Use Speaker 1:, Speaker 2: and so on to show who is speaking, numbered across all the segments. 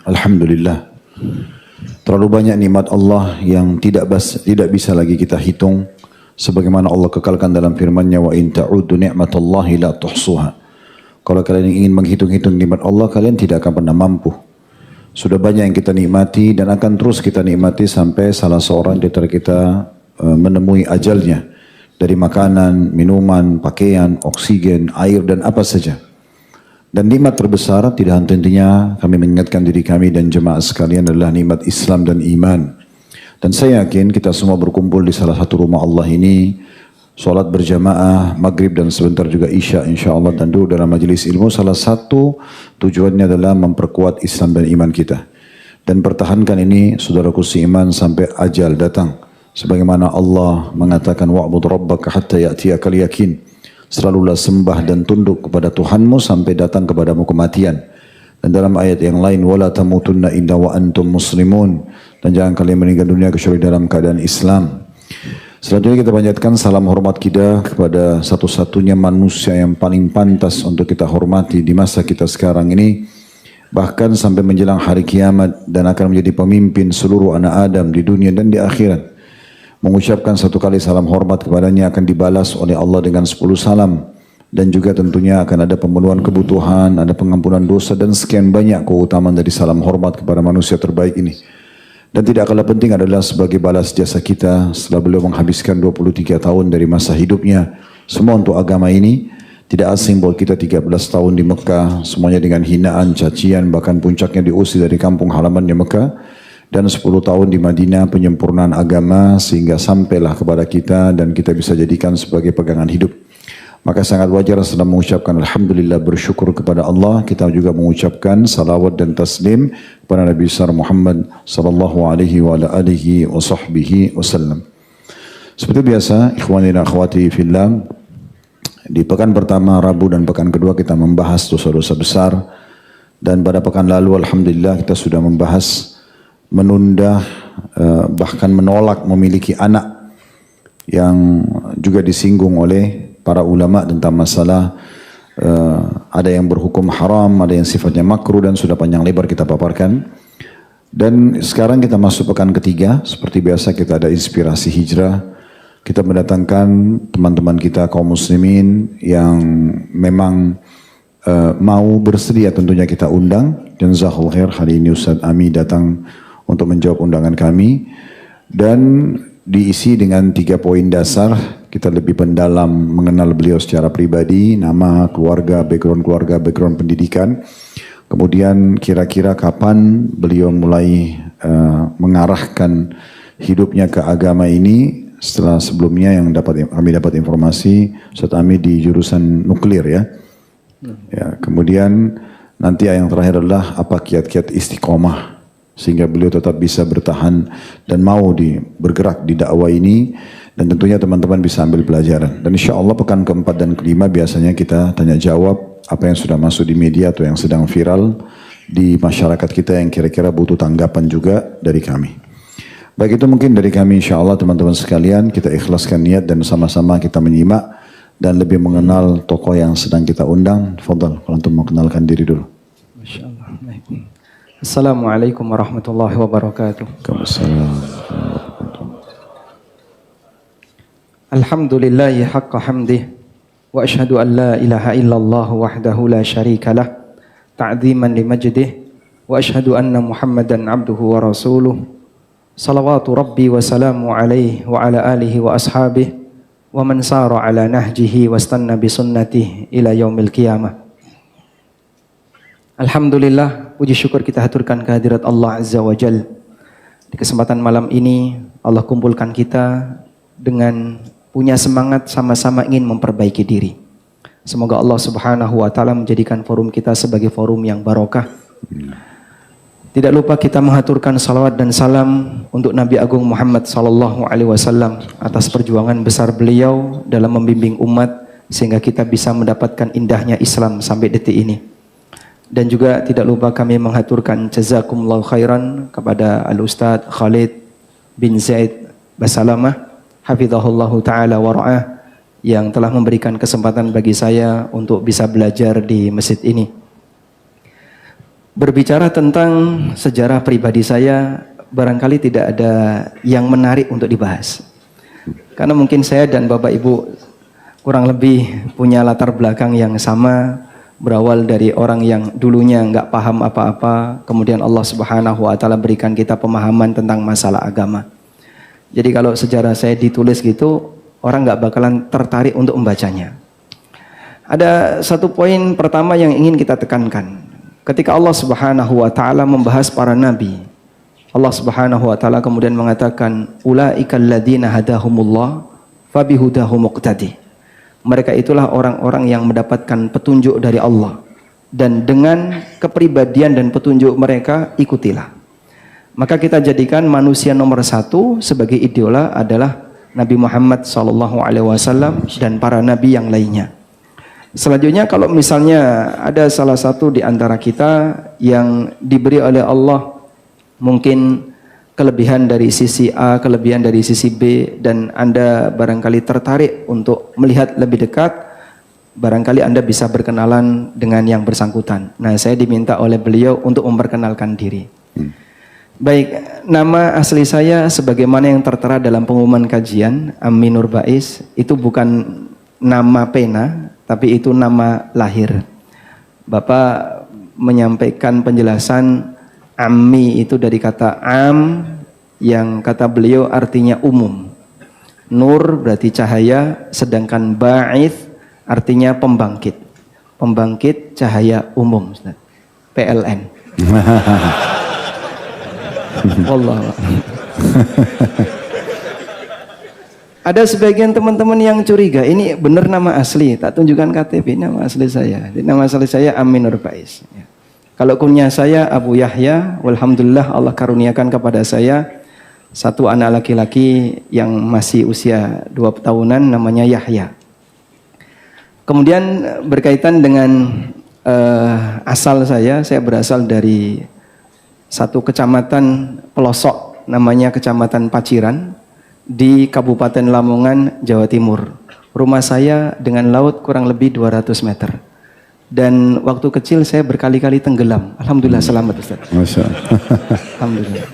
Speaker 1: Alhamdulillah. Terlalu banyak nikmat Allah yang tidak bisa lagi kita hitung. Sebagaimana Allah kekalkan dalam firman-Nya, wa in ta'uddu ni'matallahi la tuhsuha. Kalau kalian ingin menghitung-hitung nikmat Allah, kalian tidak akan pernah mampu. Sudah banyak yang kita nikmati dan akan terus kita nikmati sampai salah seorang di antara kita menemui ajalnya. Dari makanan, minuman, pakaian, oksigen, air dan apa saja. Dan nikmat terbesar tidak henti-hentinya kami mengingatkan diri kami dan jemaah sekalian adalah nikmat Islam dan iman. Dan saya yakin kita semua berkumpul di salah satu rumah Allah ini, sholat berjamaah, maghrib dan sebentar juga isya insyaAllah, dan duduk dalam majelis ilmu. Salah satu tujuannya adalah memperkuat Islam dan iman kita. Dan pertahankan ini saudaraku seiman sampai ajal datang. Sebagaimana Allah mengatakan wa'bud rabbaka hatta ya'tiyakal yakin. Selalulah sembah dan tunduk kepada Tuhanmu sampai datang kepadamu kematian. Dan dalam ayat yang lain, wala tamutunna illa wa antum muslimun, dan jangan kalian meninggal dunia kecuali dalam keadaan Islam. Selanjutnya kita panjatkan salam hormat kita kepada satu-satunya manusia yang paling pantas untuk kita hormati di masa kita sekarang ini, bahkan sampai menjelang hari kiamat, dan akan menjadi pemimpin seluruh anak Adam di dunia dan di akhirat. Mengucapkan satu kali salam hormat kepadanya akan dibalas oleh Allah dengan 10 salam. Dan juga tentunya akan ada pemenuhan kebutuhan, ada pengampunan dosa dan sekian banyak keutamaan dari salam hormat kepada manusia terbaik ini. Dan tidak kalah penting adalah sebagai balas jasa kita setelah beliau menghabiskan 23 tahun dari masa hidupnya semua untuk agama ini. Tidak asing buat kita 13 tahun di Mekah, semuanya dengan hinaan, cacian, bahkan puncaknya diusir dari kampung halaman di Mekah. Dan 10 tahun di Madinah penyempurnaan agama sehingga sampailah kepada kita dan kita bisa jadikan sebagai pegangan hidup. Maka sangat wajar setelah mengucapkan Alhamdulillah bersyukur kepada Allah, kita juga mengucapkan salawat dan taslim kepada Nabi besar Muhammad sallallahu alaihi wa ala alihi wa sahbihi wasallam. Seperti biasa, ikhwani dan akhwati fillah, di pekan pertama, Rabu dan pekan kedua kita membahas dosa-dosa besar. Dan pada pekan lalu Alhamdulillah kita sudah membahas menunda, bahkan menolak memiliki anak, yang juga disinggung oleh para ulama tentang masalah ada yang berhukum haram, ada yang sifatnya makruh, dan sudah panjang lebar kita paparkan. Dan sekarang kita masuk pekan ketiga. Seperti biasa kita ada inspirasi hijrah. Kita mendatangkan teman-teman kita kaum muslimin yang memang mau bersedia, tentunya kita undang. Dan jazakallahu khair, hari ini Ustaz Ami datang untuk menjawab undangan kami, dan diisi dengan 3 poin dasar. Kita lebih mendalam mengenal beliau secara pribadi, nama, keluarga, background pendidikan. Kemudian kira-kira kapan beliau mulai mengarahkan hidupnya ke agama ini, setelah sebelumnya yang kami dapat informasi Ustaz Ami di jurusan nuklir ya. Ya, kemudian nanti yang terakhir adalah apa kiat-kiat istiqomah sehingga beliau tetap bisa bertahan dan mau bergerak di dakwah ini, dan tentunya teman-teman bisa ambil pelajaran. Dan insya Allah pekan keempat dan kelima biasanya kita tanya jawab apa yang sudah masuk di media atau yang sedang viral di masyarakat kita yang kira-kira butuh tanggapan juga dari kami. Baik, itu mungkin dari kami insya Allah teman-teman sekalian. Kita ikhlaskan niat dan sama-sama kita menyimak dan lebih mengenal tokoh yang sedang kita undang. Fadal, kalau antum mau kenalkan diri dulu.
Speaker 2: Masya Allah. Assalamualaikum warahmatullahi wabarakatuh. Alhamdulillahi haqqa hamdih, wa ashhadu an la ilaha illallah wahdahu la syarika lah, ta'ziman li majdih, wa ashhadu anna Muhammadan abduhu wa rasuluh. Salawatu rabbi wa salamu alaihi wa ala alihi wa ashabih wa man sara ala nahjihi wa istanna bi sunnatihi ila yaumil qiyamah. Alhamdulillah, puji syukur kita haturkan kehadirat Allah Azza wa Jal. Di kesempatan malam ini Allah kumpulkan kita dengan punya semangat sama-sama ingin memperbaiki diri. Semoga Allah Subhanahu wa taala menjadikan forum kita sebagai forum yang barokah. Tidak lupa kita menghaturkan salawat dan salam untuk Nabi Agung Muhammad sallallahu alaihi wasallam atas perjuangan besar beliau dalam membimbing umat sehingga kita bisa mendapatkan indahnya Islam sampai detik ini. Dan juga tidak lupa kami menghaturkan jazakumullahu khairan kepada Al-Ustadz Khalid bin Zaid Basalamah hafizahullahu ta'ala wara'ah, yang telah memberikan kesempatan bagi saya untuk bisa belajar di masjid ini. Berbicara tentang sejarah pribadi saya, barangkali tidak ada yang menarik untuk dibahas. Karena mungkin saya dan Bapak Ibu kurang lebih punya latar belakang yang sama, berawal dari orang yang dulunya nggak paham apa-apa, kemudian Allah Subhanahu wa Ta'ala berikan kita pemahaman tentang masalah agama. Jadi kalau sejarah saya ditulis gitu, orang nggak bakalan tertarik untuk membacanya. Ada satu poin pertama yang ingin kita tekankan. Ketika Allah Subhanahu wa Ta'ala membahas para nabi, Allah Subhanahu wa Ta'ala kemudian mengatakan, ulaikal ladzina hadahumullah fabihudahu muqtadi. Mereka itulah orang-orang yang mendapatkan petunjuk dari Allah, dan dengan kepribadian dan petunjuk mereka ikutilah. Maka kita jadikan manusia nomor satu sebagai idola adalah Nabi Muhammad SAW dan para nabi yang lainnya. Selanjutnya kalau misalnya ada salah satu di antara kita yang diberi oleh Allah mungkin kelebihan dari sisi A, kelebihan dari sisi B, dan Anda barangkali tertarik untuk melihat lebih dekat, barangkali Anda bisa berkenalan dengan yang bersangkutan. Nah, saya diminta oleh beliau untuk memperkenalkan diri. Baik, nama asli saya sebagaimana yang tertera dalam pengumuman kajian, Ammi Nur Bais, itu bukan nama pena, tapi itu nama lahir. Bapak menyampaikan penjelasan Ammi itu dari kata am, yang kata beliau artinya umum. Nur berarti cahaya, sedangkan ba'its artinya pembangkit. Pembangkit cahaya umum, Ustaz. PLN. Wallah. Ada sebagian teman-teman yang curiga, ini benar nama asli, tak tunjukkan KTP, nama asli saya. Nama asli saya Ammi Nur Bais. Kalau kunyah saya Abu Yahya, walhamdulillah Allah karuniakan kepada saya satu anak laki-laki yang masih usia 2 tahunan, namanya Yahya. Kemudian berkaitan dengan asal saya berasal dari satu kecamatan pelosok namanya Kecamatan Paciran di Kabupaten Lamongan, Jawa Timur. Rumah saya dengan laut kurang lebih 200 meter. Dan waktu kecil saya berkali-kali tenggelam. Alhamdulillah selamat, Ustaz.
Speaker 1: Masya Allah.
Speaker 2: Alhamdulillah.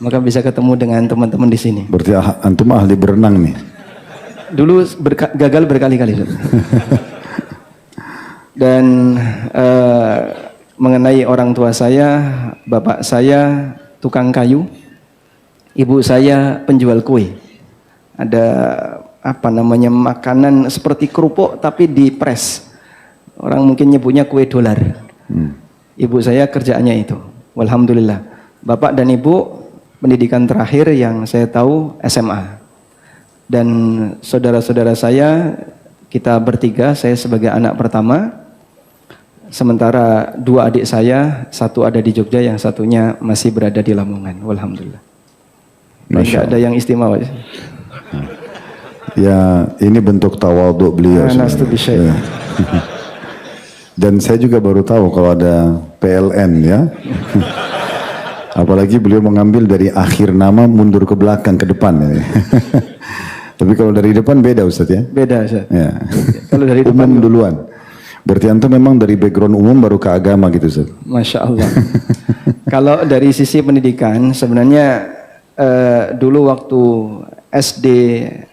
Speaker 2: Maka bisa ketemu dengan teman-teman di sini.
Speaker 1: Berarti antum ahli berenang nih.
Speaker 2: Dulu gagal berkali-kali, Ustaz. Dan mengenai orang tua saya, bapak saya tukang kayu, ibu saya penjual kue. Ada makanan seperti kerupuk tapi dipres. Orang mungkin nyebutnya kue dolar. Ibu saya kerjaannya itu. Walhamdulillah. Bapak dan ibu pendidikan terakhir yang saya tahu SMA. Dan saudara-saudara saya, kita bertiga, saya sebagai anak pertama. Sementara 2 adik saya, satu ada di Jogja, yang satunya masih berada di Lamongan. Walhamdulillah. Tidak ada yang istimewa.
Speaker 1: Ya, ini bentuk tawadhu beliau. Ya. Dan saya juga baru tahu kalau ada PLN ya. Apalagi beliau mengambil dari akhir nama mundur ke belakang ke depan ya. Tapi kalau dari depan beda Ustaz ya?
Speaker 2: Beda Ustaz.
Speaker 1: Ya.
Speaker 2: Kalau dari depan
Speaker 1: umum duluan. Berarti antum memang dari background umum baru ke agama gitu Ustaz?
Speaker 2: Masya Allah. Kalau dari sisi pendidikan sebenarnya dulu waktu SD,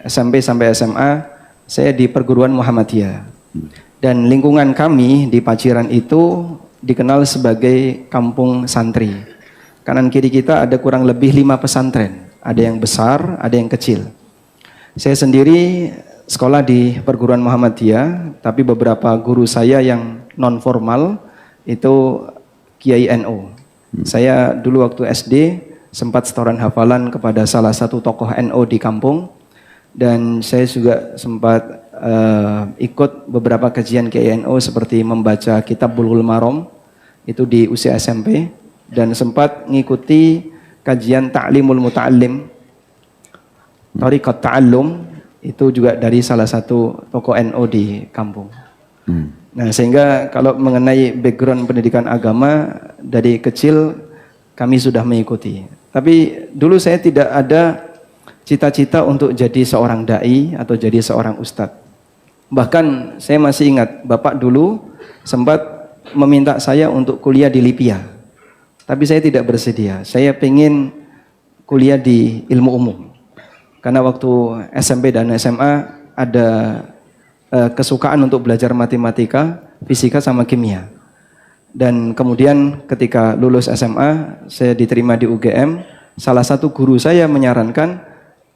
Speaker 2: SMP sampai SMA saya di perguruan Muhammadiyah. Dan lingkungan kami di Paciran itu dikenal sebagai kampung santri. Kanan kiri kita ada kurang lebih 5 pesantren. Ada yang besar, ada yang kecil. Saya sendiri sekolah di perguruan Muhammadiyah, tapi beberapa guru saya yang non formal itu Kiai NU. Saya dulu waktu SD sempat setoran hafalan kepada salah satu tokoh NU di kampung, dan saya juga sempat ikut beberapa kajian Kiai NU seperti membaca kitab Bulughul Maram itu di usia SMP, dan sempat ngikuti kajian Ta'limul Muta'allim, Thariqat Ta'allum, itu juga dari salah satu tokoh NU di kampung. Nah, sehingga kalau mengenai background pendidikan agama dari kecil kami sudah mengikuti. Tapi dulu saya tidak ada cita-cita untuk jadi seorang dai atau jadi seorang ustadz. Bahkan saya masih ingat bapak dulu sempat meminta saya untuk kuliah di Libya. Tapi saya tidak bersedia. Saya pengen kuliah di ilmu umum. Karena waktu SMP dan SMA ada kesukaan untuk belajar matematika, fisika sama kimia. Dan kemudian ketika lulus SMA, saya diterima di UGM. Salah satu guru saya menyarankan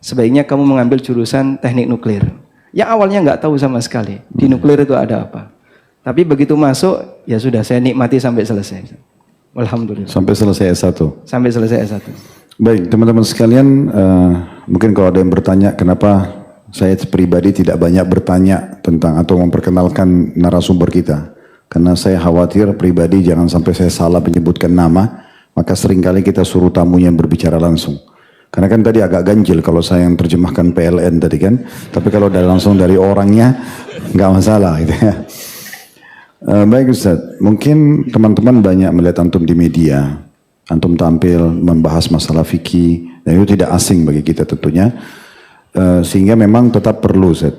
Speaker 2: sebaiknya kamu mengambil jurusan teknik nuklir. Yang awalnya nggak tahu sama sekali di nuklir itu ada apa. Tapi begitu masuk, ya sudah saya nikmati sampai selesai. Alhamdulillah.
Speaker 1: Sampai selesai S1.
Speaker 2: Sampai selesai S1.
Speaker 1: Baik, teman-teman sekalian, mungkin kalau ada yang bertanya kenapa saya pribadi tidak banyak bertanya tentang atau memperkenalkan narasumber kita. Karena saya khawatir pribadi jangan sampai saya salah menyebutkan nama, maka seringkali kita suruh tamunya yang berbicara langsung. Karena kan tadi agak ganjil kalau saya yang terjemahkan PLN tadi kan, tapi kalau langsung dari orangnya nggak masalah gitu ya. Baik Ustaz, mungkin teman-teman banyak melihat antum di media, antum tampil membahas masalah fikih, dan itu tidak asing bagi kita tentunya, sehingga memang tetap perlu Ustaz,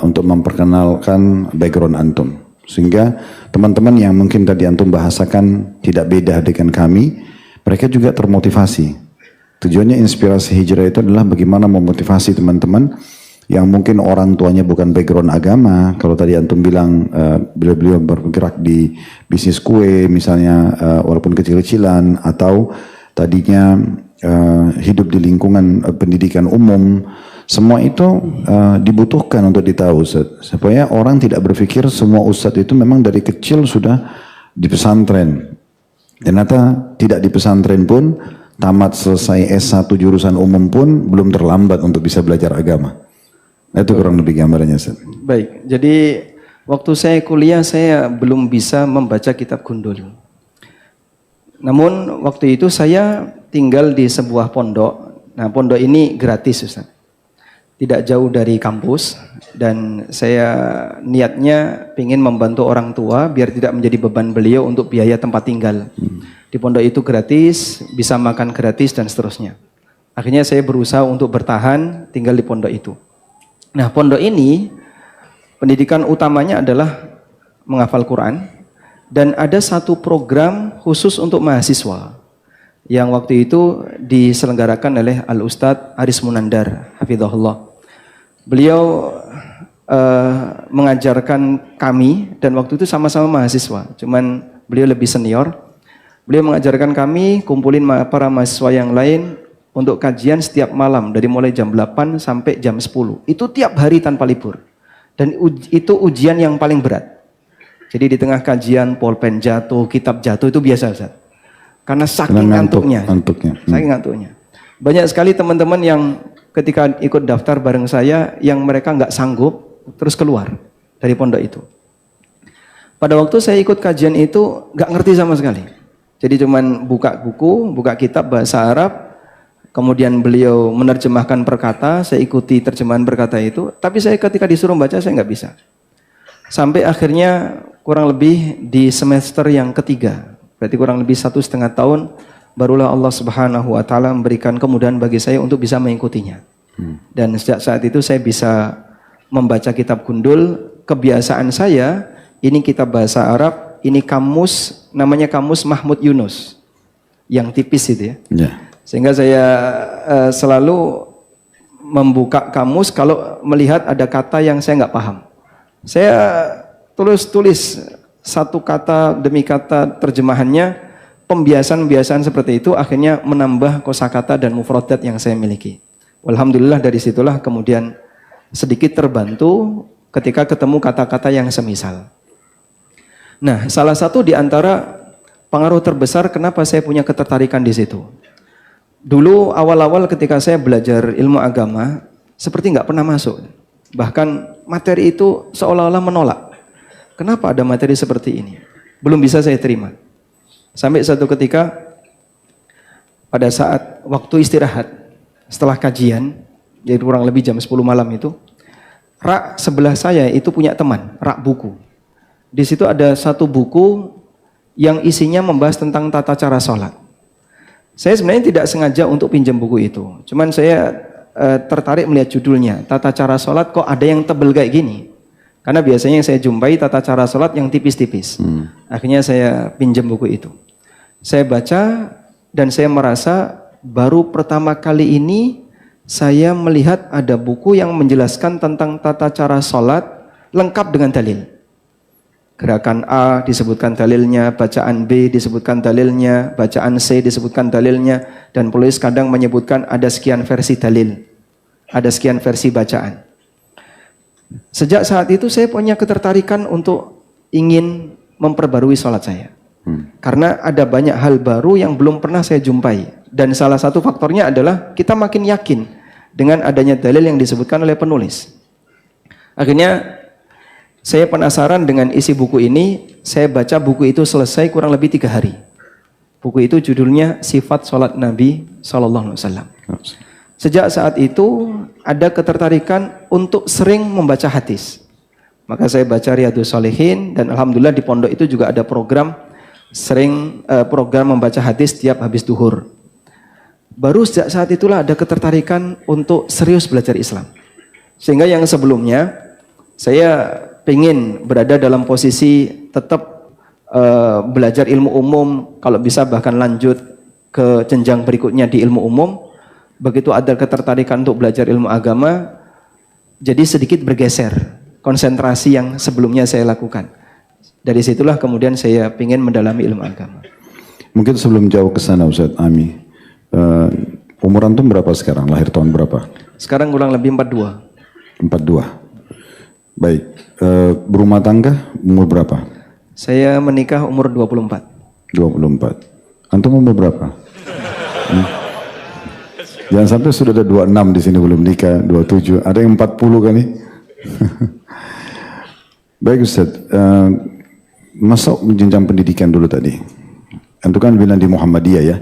Speaker 1: untuk memperkenalkan background antum. Sehingga teman-teman yang mungkin tadi antum bahasakan tidak beda dengan kami, mereka juga termotivasi. Tujuannya inspirasi hijrah itu adalah bagaimana memotivasi teman-teman yang mungkin orang tuanya bukan background agama. Kalau tadi antum bilang beliau bergerak di bisnis kue misalnya, walaupun kecil-kecilan, atau tadinya hidup di lingkungan pendidikan umum. Semua itu dibutuhkan untuk ditahu Ustaz, supaya orang tidak berpikir semua Ustaz itu memang dari kecil sudah di pesantren. Ternyata tidak di pesantren pun, tamat selesai S1 jurusan umum pun belum terlambat untuk bisa belajar agama. Itu kurang lebih gambarannya Ustaz.
Speaker 2: Baik, jadi waktu saya kuliah saya belum bisa membaca kitab gundul. Namun waktu itu saya tinggal di sebuah pondok. Nah, pondok ini gratis Ustaz. Tidak jauh dari kampus, dan saya niatnya ingin membantu orang tua biar tidak menjadi beban beliau untuk biaya tempat tinggal. Di pondok itu gratis, bisa makan gratis dan seterusnya. Akhirnya saya berusaha untuk bertahan tinggal di pondok itu. Nah, pondok ini pendidikan utamanya adalah menghafal Quran, dan ada satu program khusus untuk mahasiswa yang waktu itu diselenggarakan oleh Al-Ustadz Aris Munandar, hafizahullah. Beliau mengajarkan kami, dan waktu itu sama-sama mahasiswa, cuman beliau lebih senior. Beliau mengajarkan kami kumpulin para mahasiswa yang lain untuk kajian setiap malam dari mulai jam 8 sampai jam 10. Itu tiap hari tanpa libur. Dan itu ujian yang paling berat. Jadi di tengah kajian pulpen jatuh, kitab jatuh itu biasa Ustaz. Karena saking ngantuknya. Saking ngantuknya. Banyak sekali teman-teman yang ketika ikut daftar bareng saya yang mereka nggak sanggup terus keluar dari pondok itu. Pada waktu saya ikut kajian itu nggak ngerti sama sekali. Jadi cuman buka buku, buka kitab bahasa Arab, kemudian beliau menerjemahkan perkata, saya ikuti terjemahan perkata itu, tapi saya ketika disuruh baca saya nggak bisa. Sampai akhirnya kurang lebih di semester yang ketiga, berarti kurang lebih 1,5 tahun, barulah Allah Subhanahu wa Ta'ala memberikan kemudahan bagi saya untuk bisa mengikutinya. Dan sejak saat itu saya bisa membaca kitab gundul. Kebiasaan saya, ini kitab bahasa Arab, ini kamus, namanya kamus Mahmud Yunus, yang tipis itu ya. Sehingga saya selalu membuka kamus kalau melihat ada kata yang saya nggak paham. Saya tulis satu kata demi kata terjemahannya. Pembiasaan-pembiasaan seperti itu akhirnya menambah kosakata dan mufradat yang saya miliki. Alhamdulillah dari situlah kemudian sedikit terbantu ketika ketemu kata-kata yang semisal. Nah, salah satu di antara pengaruh terbesar kenapa saya punya ketertarikan di situ. Dulu awal-awal ketika saya belajar ilmu agama, seperti nggak pernah masuk. Bahkan materi itu seolah-olah menolak. Kenapa ada materi seperti ini? Belum bisa saya terima. Sampai satu ketika pada saat waktu istirahat setelah kajian, jadi kurang lebih jam 10 malam itu, rak sebelah saya itu punya teman, rak buku. Di situ ada satu buku yang isinya membahas tentang tata cara sholat. Saya sebenarnya tidak sengaja untuk pinjam buku itu, cuman saya tertarik melihat judulnya, tata cara sholat kok ada yang tebel kayak gini. Karena biasanya yang saya jumpai tata cara sholat yang tipis-tipis. Akhirnya saya pinjam buku itu. Saya baca dan saya merasa baru pertama kali ini saya melihat ada buku yang menjelaskan tentang tata cara sholat lengkap dengan dalil. Gerakan A disebutkan dalilnya, bacaan B disebutkan dalilnya, bacaan C disebutkan dalilnya, dan penulis kadang menyebutkan ada sekian versi dalil, ada sekian versi bacaan. Sejak saat itu saya punya ketertarikan untuk ingin memperbarui sholat saya. Karena ada banyak hal baru yang belum pernah saya jumpai. Dan salah satu faktornya adalah kita makin yakin dengan adanya dalil yang disebutkan oleh penulis. Akhirnya saya penasaran dengan isi buku ini. Saya baca buku itu selesai kurang lebih 3 hari. Buku itu judulnya Sifat Sholat Nabi SAW. Sejak saat itu ada ketertarikan untuk sering membaca hadis. Maka saya baca Riyadhus Shalihin, dan alhamdulillah di pondok itu juga ada program membaca hadis tiap habis duhur. Baru sejak saat itulah ada ketertarikan untuk serius belajar Islam. Sehingga yang sebelumnya saya pengen berada dalam posisi tetap belajar ilmu umum, kalau bisa bahkan lanjut ke jenjang berikutnya di ilmu umum. Begitu ada ketertarikan untuk belajar ilmu agama, jadi sedikit bergeser konsentrasi yang sebelumnya saya lakukan. Dari situlah kemudian saya pengen mendalami ilmu agama.
Speaker 1: Mungkin sebelum jauh ke sana Ustaz Ami, umur antum berapa sekarang? Lahir tahun berapa?
Speaker 2: Sekarang kurang lebih 42.
Speaker 1: 42. Baik, berumah tangga umur berapa?
Speaker 2: Saya menikah umur 24.
Speaker 1: 24. Antum umur berapa? Jangan sampai sudah ada 26 di sini belum nikah, 27. Ada yang 40 kan nih? Baik Ustaz, masuk jenjang pendidikan dulu tadi. Antum kan bilang di Muhammadiyah ya,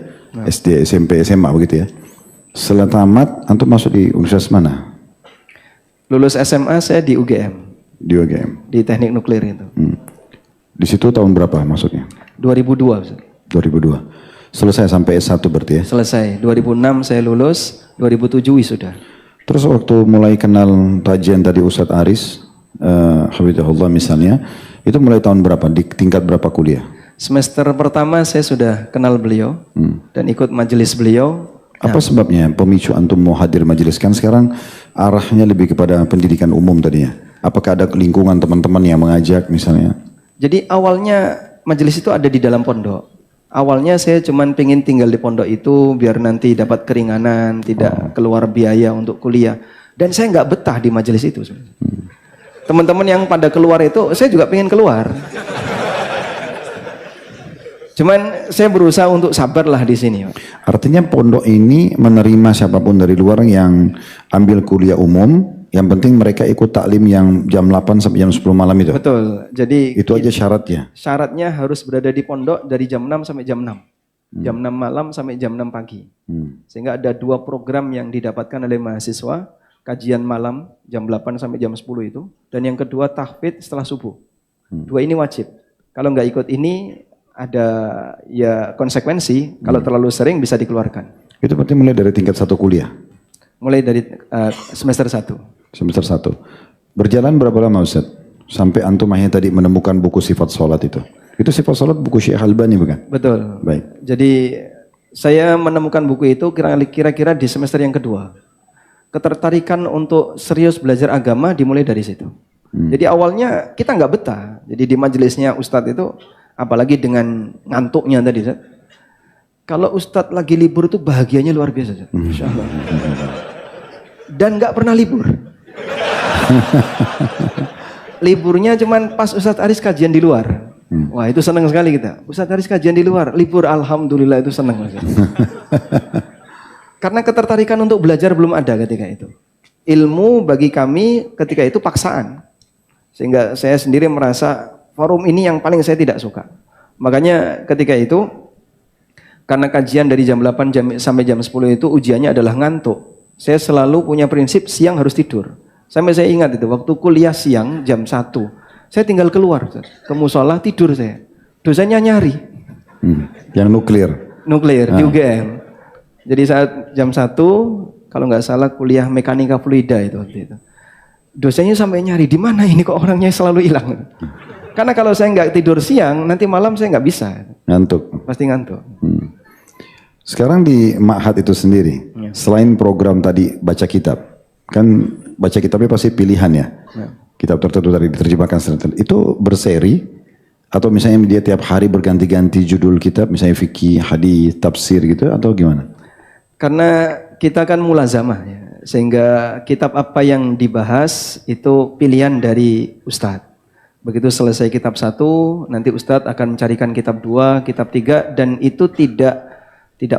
Speaker 1: SD, SMP, SMA begitu ya. Setelah tamat, antum masuk di universitas mana?
Speaker 2: Lulus SMA saya di UGM.
Speaker 1: Di UGM.
Speaker 2: Di teknik nuklir itu.
Speaker 1: Di situ tahun berapa masuknya?
Speaker 2: 2002. Ustaz.
Speaker 1: 2002. Selesai sampai S1 berarti ya?
Speaker 2: Selesai. 2006 saya lulus, 2007 wisuda.
Speaker 1: Terus waktu mulai kenal kajian tadi Ustadz Aris, Hafizahullah misalnya, itu mulai tahun berapa? Di tingkat berapa kuliah?
Speaker 2: Semester pertama saya sudah kenal beliau dan ikut majelis beliau.
Speaker 1: Apa sebabnya pemicu antum mau hadir majelis? Kan sekarang arahnya lebih kepada pendidikan umum tadinya. Apakah ada lingkungan teman-teman yang mengajak misalnya?
Speaker 2: Jadi awalnya majelis itu ada di dalam pondok. Awalnya saya cuman pengen tinggal di pondok itu biar nanti dapat keringanan, tidak keluar biaya untuk kuliah. Dan saya nggak betah di majelis itu. Teman-teman yang pada keluar itu, saya juga pengen keluar. Cuman saya berusaha untuk sabarlah di sini.
Speaker 1: Artinya pondok ini menerima siapapun dari luar yang ambil kuliah umum, yang penting mereka ikut taklim yang jam 8 sampai jam 10 malam itu.
Speaker 2: Betul. Jadi
Speaker 1: itu aja syaratnya.
Speaker 2: Syaratnya harus berada di pondok dari jam 6 sampai jam 6. Jam 6 malam sampai jam 6 pagi. Sehingga ada 2 program yang didapatkan oleh mahasiswa, kajian malam jam 8 sampai jam 10 itu, dan yang kedua tahfidz setelah subuh. 2 ini wajib. Kalau nggak ikut ini ada ya konsekuensi, kalau terlalu sering bisa dikeluarkan.
Speaker 1: Itu berarti mulai dari tingkat 1 kuliah?
Speaker 2: Mulai dari semester 1.
Speaker 1: Semester 1. Berjalan berapa lama Ustaz? Sampai antum akhirnya tadi menemukan buku sifat sholat itu. Itu sifat sholat buku Syekh Albani bukan?
Speaker 2: Betul.
Speaker 1: Baik.
Speaker 2: Jadi saya menemukan buku itu kira-kira di semester yang kedua. Ketertarikan untuk serius belajar agama dimulai dari situ. Jadi awalnya kita nggak betah. Jadi di majelisnya Ustadz itu, apalagi dengan ngantuknya tadi, Ustaz. Kalau Ustadz lagi libur itu bahagianya luar biasa, Ustaz. Masya Allah. Dan nggak pernah libur. Liburnya cuman pas Ustadz Aris kajian di luar. Wah itu senang sekali kita. Ustadz Aris kajian di luar, libur, alhamdulillah itu senang. Karena ketertarikan untuk belajar belum ada ketika itu. Ilmu bagi kami ketika itu paksaan. Sehingga saya sendiri merasa forum ini yang paling saya tidak suka. Makanya ketika itu, karena kajian dari jam 8 sampai jam 10 itu ujiannya adalah ngantuk. Saya selalu punya prinsip siang harus tidur. Sampai saya ingat itu, waktu kuliah siang jam 1, saya tinggal keluar ke musola tidur saya. Dosennya nyari.
Speaker 1: Yang nuklir?
Speaker 2: Nuklir, di UGM. Jadi saat jam 1, kalau nggak salah kuliah mekanika fluida itu waktu itu. Dosennya sampai nyari, di mana ini kok orangnya selalu hilang. Karena kalau saya nggak tidur siang, nanti malam saya nggak bisa.
Speaker 1: Ngantuk.
Speaker 2: Pasti ngantuk.
Speaker 1: Sekarang di Ma'had itu sendiri, selain program tadi baca kitab, kan baca kitabnya pasti pilihan ya. Kitab tertentu tadi diterjemahkan tertentu. Itu berseri atau misalnya dia tiap hari berganti-ganti judul kitab, misalnya fikih, hadis, tafsir gitu atau gimana?
Speaker 2: Karena kita kan mulazamah ya, sehingga kitab apa yang dibahas itu pilihan dari Ustadz. Begitu selesai kitab 1, nanti Ustadz akan mencarikan kitab 2, kitab 3, dan itu tidak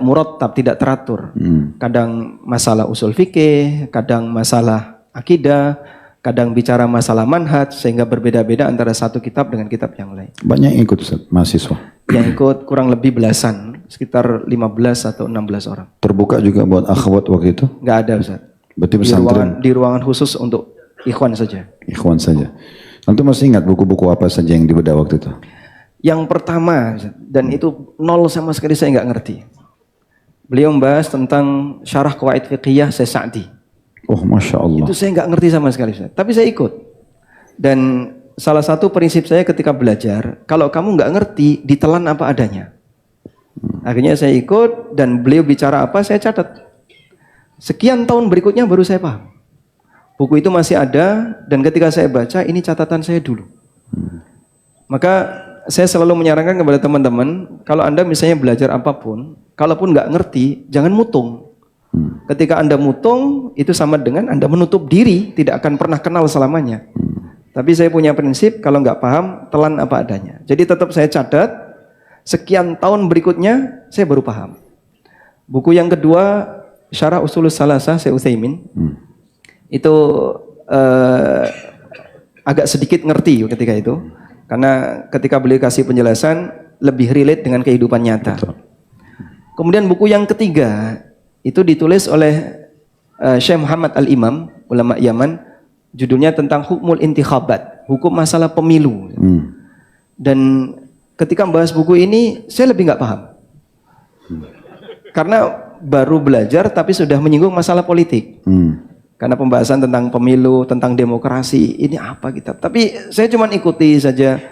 Speaker 2: murattab, tidak teratur. Kadang masalah usul fikih, kadang masalah akidah, kadang bicara masalah manhaj, sehingga berbeda-beda antara satu kitab dengan kitab yang lain.
Speaker 1: Banyak yang ikut Ustaz, mahasiswa?
Speaker 2: Yang ikut kurang lebih belasan, sekitar 15 atau 16 orang.
Speaker 1: Terbuka juga buat akhwat waktu itu?
Speaker 2: Nggak ada Ustaz.
Speaker 1: Berarti pesantren?
Speaker 2: Di ruangan khusus untuk ikhwan saja.
Speaker 1: Ikhwan saja. Nanti masih ingat buku-buku apa saja yang dibedah waktu itu?
Speaker 2: Yang pertama, dan itu nol sama sekali saya nggak ngerti. Beliau membahas tentang syarah qawaid fiqhiyah Syekh Sa'di.
Speaker 1: Oh, Masya Allah.
Speaker 2: Itu saya nggak ngerti sama sekali, Ustaz. Tapi saya ikut. Dan salah satu prinsip saya ketika belajar, kalau kamu nggak ngerti, ditelan apa adanya. Akhirnya saya ikut, dan beliau bicara apa, saya catat. Sekian tahun berikutnya baru saya paham. Buku itu masih ada, dan ketika saya baca, ini catatan saya dulu. Maka saya selalu menyarankan kepada teman-teman, kalau Anda misalnya belajar apapun, kalaupun nggak ngerti, jangan mutung. Ketika Anda mutung, itu sama dengan Anda menutup diri, tidak akan pernah kenal selamanya. Tapi saya punya prinsip, kalau nggak paham, telan apa adanya. Jadi tetap saya catat, sekian tahun berikutnya, saya baru paham. Buku yang kedua, Syarah Ushulus Salasah, Syekh Utsaimin, itu agak sedikit ngerti ketika itu. Karena ketika beliau kasih penjelasan, lebih relate dengan kehidupan nyata. Kemudian buku yang ketiga, itu ditulis oleh Syekh Muhammad Al-Imam, ulama Yaman, judulnya tentang Hukmul Intikhabat, hukum masalah pemilu. Dan ketika membahas buku ini, saya lebih nggak paham. Karena baru belajar tapi sudah menyinggung masalah politik. Karena pembahasan tentang pemilu, tentang demokrasi, ini apa kitab. Tapi saya cuma ikuti saja.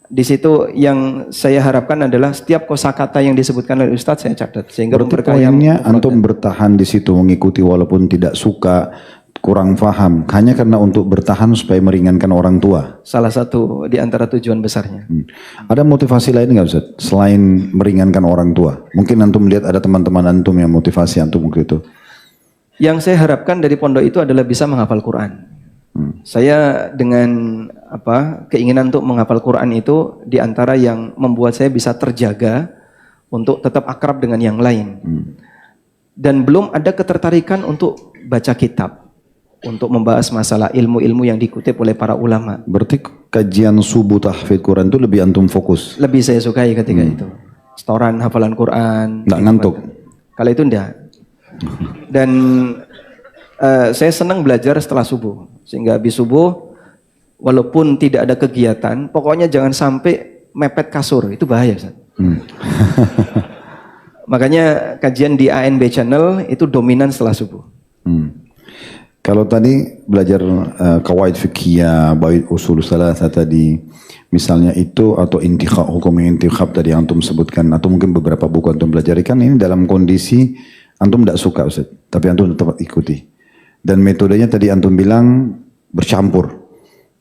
Speaker 2: Di situ yang saya harapkan adalah setiap kosakata yang disebutkan oleh Ustadz saya catat. Sehingga
Speaker 1: berarti poinnya antum bertahan di situ, mengikuti walaupun tidak suka, kurang paham, hanya karena untuk bertahan supaya meringankan orang tua.
Speaker 2: Salah satu di antara tujuan besarnya.
Speaker 1: Ada motivasi lain nggak Ustaz? Selain meringankan orang tua. Mungkin antum lihat ada teman-teman antum yang motivasi antum waktu itu.
Speaker 2: Yang saya harapkan dari pondok itu adalah bisa menghafal Quran. Saya dengan keinginan untuk menghafal Quran itu di antara yang membuat saya bisa terjaga untuk tetap akrab dengan yang lain. Dan belum ada ketertarikan untuk baca kitab, untuk membahas masalah ilmu-ilmu yang dikutip oleh para ulama.
Speaker 1: Berarti kajian subuh tahfidz Quran itu lebih antum fokus?
Speaker 2: Lebih saya sukai ketika itu. Setoran hafalan Quran.
Speaker 1: Nggak ngantuk?
Speaker 2: Kalau itu enggak. Dan saya senang belajar setelah subuh, sehingga habis subuh walaupun tidak ada kegiatan, pokoknya jangan sampai mepet kasur, itu bahaya Ustaz. Makanya kajian di ANB channel itu dominan setelah subuh.
Speaker 1: Kalau tadi belajar qawaid fiqhiyah, baik usul salasah tadi, misalnya itu atau hukum intikhab tadi yang antum sebutkan, atau mungkin beberapa buku antum pelajari, kan ini dalam kondisi antum tidak suka Ustaz, tapi antum tetap ikuti. Dan metodenya tadi antum bilang bercampur.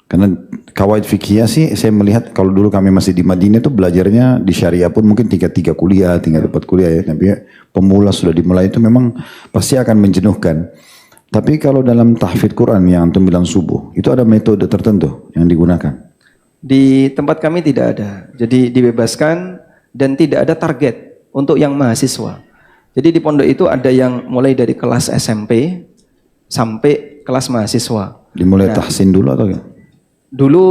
Speaker 1: Karena qawaid fiqhiyah sih saya melihat kalau dulu kami masih di Madinah itu belajarnya di syariah pun mungkin tingkat 3 kuliah, tingkat 4 kuliah ya. Tapi pemula sudah dimulai itu memang pasti akan menjenuhkan. Tapi kalau dalam tahfidz Quran yang antum bilang subuh, itu ada metode tertentu yang digunakan?
Speaker 2: Di tempat kami tidak ada. Jadi dibebaskan dan tidak ada target untuk yang mahasiswa. Jadi di pondok itu ada yang mulai dari kelas SMP sampai kelas mahasiswa.
Speaker 1: Dimulai tahsin dulu atau gimana?
Speaker 2: Dulu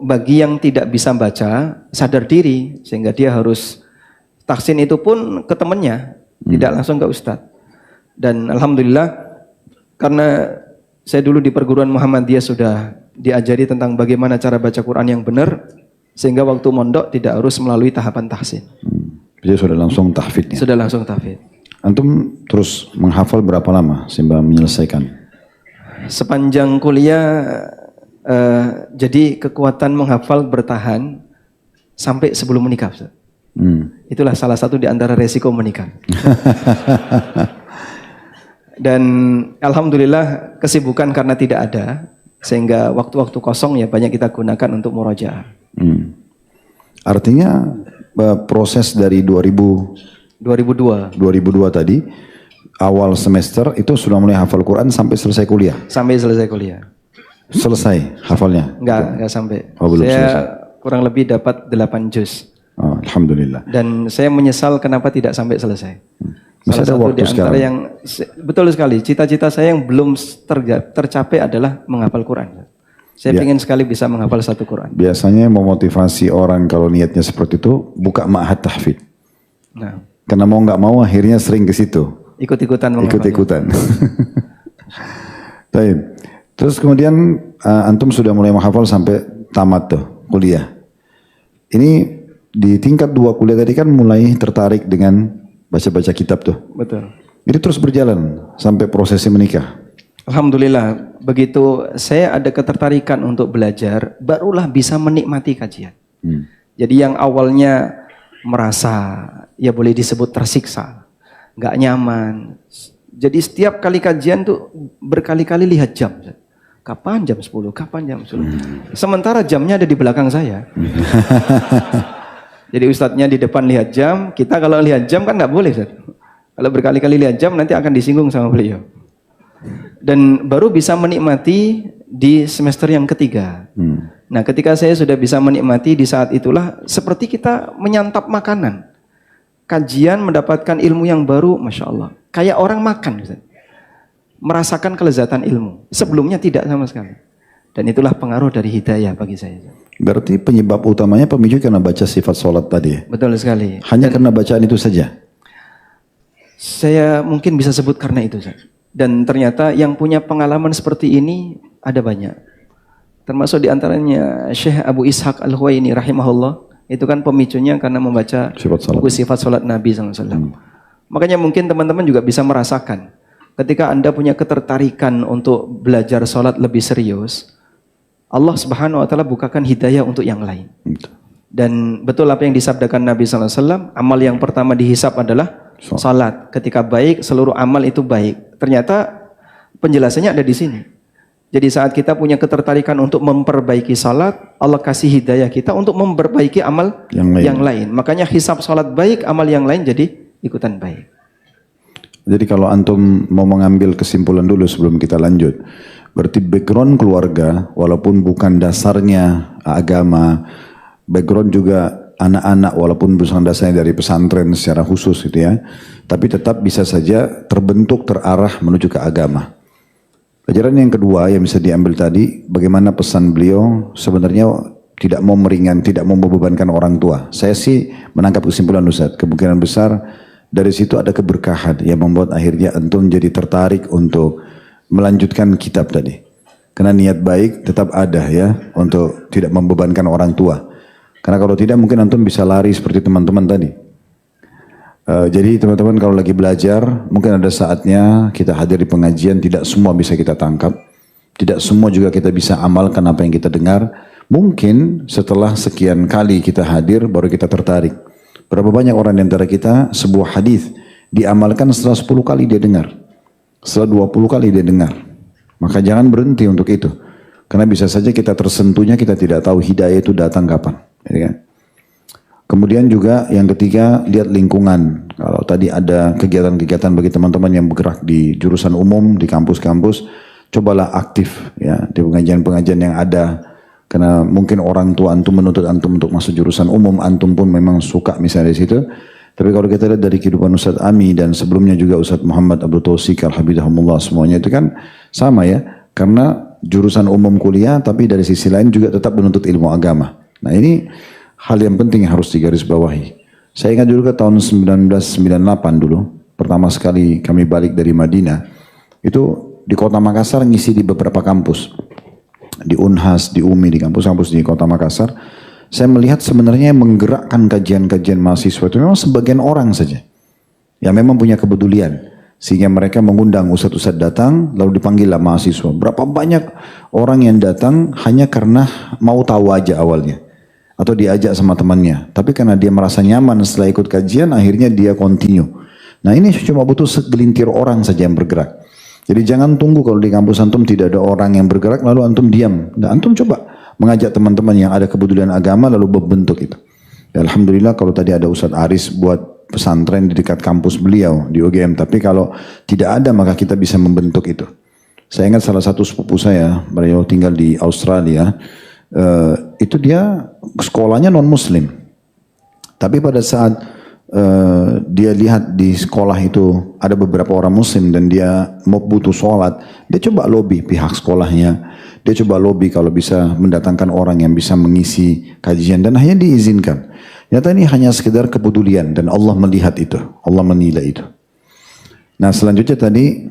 Speaker 2: bagi yang tidak bisa baca, sadar diri, sehingga dia harus tahsin itu pun ke temannya, tidak langsung ke ustadz. Dan alhamdulillah, karena saya dulu di perguruan Muhammadiyah sudah diajari tentang bagaimana cara baca Quran yang benar, sehingga waktu mondok tidak harus melalui tahapan tahsin.
Speaker 1: Jadi sudah langsung tahfidnya?
Speaker 2: Sudah langsung tahfidz.
Speaker 1: Antum terus menghafal berapa lama sehingga menyelesaikan?
Speaker 2: Sepanjang kuliah Jadi kekuatan menghafal bertahan sampai sebelum menikah, Ustaz. Itulah salah satu di antara resiko menikah. Dan alhamdulillah kesibukan karena tidak ada, sehingga waktu-waktu kosong ya banyak kita gunakan untuk murojaah.
Speaker 1: Artinya proses dari 2002 tadi, awal semester itu sudah mulai hafal Quran sampai selesai kuliah?
Speaker 2: Sampai selesai kuliah.
Speaker 1: Selesai hafalnya?
Speaker 2: Enggak sampai.
Speaker 1: Oh, belum
Speaker 2: saya
Speaker 1: selesai.
Speaker 2: kurang lebih dapat 8 juz.
Speaker 1: Oh, alhamdulillah.
Speaker 2: Dan saya menyesal kenapa tidak sampai selesai.
Speaker 1: Masih ada
Speaker 2: Salah satu
Speaker 1: waktu
Speaker 2: di antara
Speaker 1: sekarang.
Speaker 2: yang betul sekali, cita-cita saya yang belum tercapai adalah menghafal Quran. Saya ingin sekali bisa menghafal satu Quran.
Speaker 1: Biasanya memotivasi orang kalau niatnya seperti itu, buka ma'had tahfidz.
Speaker 2: Nah,
Speaker 1: Karena mau nggak mau akhirnya sering ke situ.
Speaker 2: ikut-ikutan menghafal.
Speaker 1: Ikut-ikutan. Baik. Terus kemudian antum sudah mulai menghafal sampai tamat tuh kuliah. Ini di tingkat 2 kuliah tadi kan mulai tertarik dengan baca-baca kitab tuh.
Speaker 2: Betul.
Speaker 1: Jadi terus berjalan sampai prosesi menikah.
Speaker 2: Alhamdulillah, begitu saya ada ketertarikan untuk belajar, barulah bisa menikmati kajian. Jadi yang awalnya merasa, ya boleh disebut tersiksa, nggak nyaman. Jadi setiap kali kajian tuh berkali-kali lihat jam. Kapan jam 10? Kapan jam 10? Sementara jamnya ada di belakang saya. Jadi ustadznya di depan lihat jam, kita kalau lihat jam kan nggak boleh, Ustaz. Kalau berkali-kali lihat jam nanti akan disinggung sama beliau. Dan baru bisa menikmati di semester yang ketiga. Nah, ketika saya sudah bisa menikmati di saat itulah seperti kita menyantap makanan. Kajian mendapatkan ilmu yang baru, Masya Allah. Kayak orang makan, Ustaz. Merasakan kelezatan ilmu. Sebelumnya tidak sama sekali. Dan itulah pengaruh dari hidayah bagi saya.
Speaker 1: Berarti penyebab utamanya pemicu karena baca sifat sholat tadi.
Speaker 2: Betul sekali.
Speaker 1: Hanya karena bacaan itu saja.
Speaker 2: Saya mungkin bisa sebut karena itu, Ustaz. Dan ternyata yang punya pengalaman seperti ini ada banyak. Termasuk diantaranya Syekh Abu Ishaq Al-Huwaini rahimahullah. Itu kan pemicunya karena membaca buku sifat sholat Nabi SAW. Makanya mungkin teman-teman juga bisa merasakan. Ketika Anda punya ketertarikan untuk belajar sholat lebih serius, Allah Subhanahu wa Ta'ala bukakan hidayah untuk yang lain. Dan betul apa yang disabdakan Nabi SAW, amal yang pertama dihisap adalah salat. Ketika baik, seluruh amal itu baik. Ternyata penjelasannya ada di sini. Jadi saat kita punya ketertarikan untuk memperbaiki salat, Allah kasih hidayah kita untuk memperbaiki amal yang lain. Makanya hisap salat baik, amal yang lain jadi ikutan baik.
Speaker 1: Jadi kalau antum mau mengambil kesimpulan dulu sebelum kita lanjut, berarti background keluarga, walaupun bukan dasarnya agama, background juga anak-anak walaupun bukan dasarnya dari pesantren secara khusus gitu ya, tapi tetap bisa saja terbentuk terarah menuju ke agama. Pelajaran yang kedua yang bisa diambil tadi, bagaimana pesan beliau sebenarnya tidak mau tidak mau membebankan orang tua. Saya sih menangkap kesimpulan Ustaz, kemungkinan besar dari situ ada keberkahan yang membuat akhirnya antum jadi tertarik untuk melanjutkan kitab tadi. Karena niat baik tetap ada ya untuk tidak membebankan orang tua. Karena kalau tidak mungkin antum bisa lari seperti teman-teman tadi. Jadi teman-teman kalau lagi belajar mungkin ada saatnya kita hadir di pengajian, tidak semua bisa kita tangkap. Tidak semua juga kita bisa amalkan apa yang kita dengar. Mungkin setelah sekian kali kita hadir baru kita tertarik. Berapa banyak orang di antara kita sebuah hadis diamalkan setelah 10 kali dia dengar. Setelah 20 kali dia dengar. Maka jangan berhenti untuk itu. Karena bisa saja kita tersentuhnya kita tidak tahu hidayah itu datang kapan. Ya kan? Kemudian juga yang ketiga, lihat lingkungan. Kalau tadi ada kegiatan-kegiatan bagi teman-teman yang bergerak di jurusan umum, di kampus-kampus, cobalah aktif ya di pengajian-pengajian yang ada. Karena mungkin orang tua antum menuntut antum untuk masuk jurusan umum, antum pun memang suka misalnya di situ. Tapi kalau kita lihat dari kehidupan Ustadz Ami dan sebelumnya juga Ustadz Muhammad Abdul Taufik Al-Habibahumullah, semuanya itu kan sama ya. Karena jurusan umum kuliah, tapi dari sisi lain juga tetap menuntut ilmu agama. Nah ini hal yang penting yang harus digarisbawahi. Saya ingat dulu ke tahun 1998 dulu, pertama sekali kami balik dari Madinah, itu di kota Makassar ngisi di beberapa kampus. Di Unhas, di UMI, di kampus-kampus di kota Makassar. Saya melihat sebenarnya yang menggerakkan kajian-kajian mahasiswa itu memang sebagian orang saja. Yang memang punya kepedulian. Sehingga mereka mengundang ustadz-ustadz datang, lalu dipanggillah mahasiswa. Berapa banyak orang yang datang hanya karena mau tahu aja awalnya. Atau diajak sama temannya. Tapi karena dia merasa nyaman setelah ikut kajian, akhirnya dia continue. Nah ini cuma butuh segelintir orang saja yang bergerak. Jadi jangan tunggu kalau di kampus antum tidak ada orang yang bergerak, lalu antum diam. Nah, antum coba mengajak teman-teman yang ada kepedulian agama, lalu membentuk itu. Ya, alhamdulillah kalau tadi ada Ustadz Aris buat pesantren di dekat kampus beliau di UGM. Tapi kalau tidak ada maka kita bisa membentuk itu. Saya ingat salah satu sepupu saya, beliau tinggal di Australia. Itu dia sekolahnya non muslim. Tapi pada saat dia lihat di sekolah itu ada beberapa orang muslim dan dia mau butuh sholat, dia coba lobby pihak sekolahnya. Dia coba lobby kalau bisa mendatangkan orang yang bisa mengisi kajian dan akhirnya diizinkan. Ternyata ini hanya sekedar kepedulian dan Allah melihat itu, Allah menilai itu. Nah selanjutnya tadi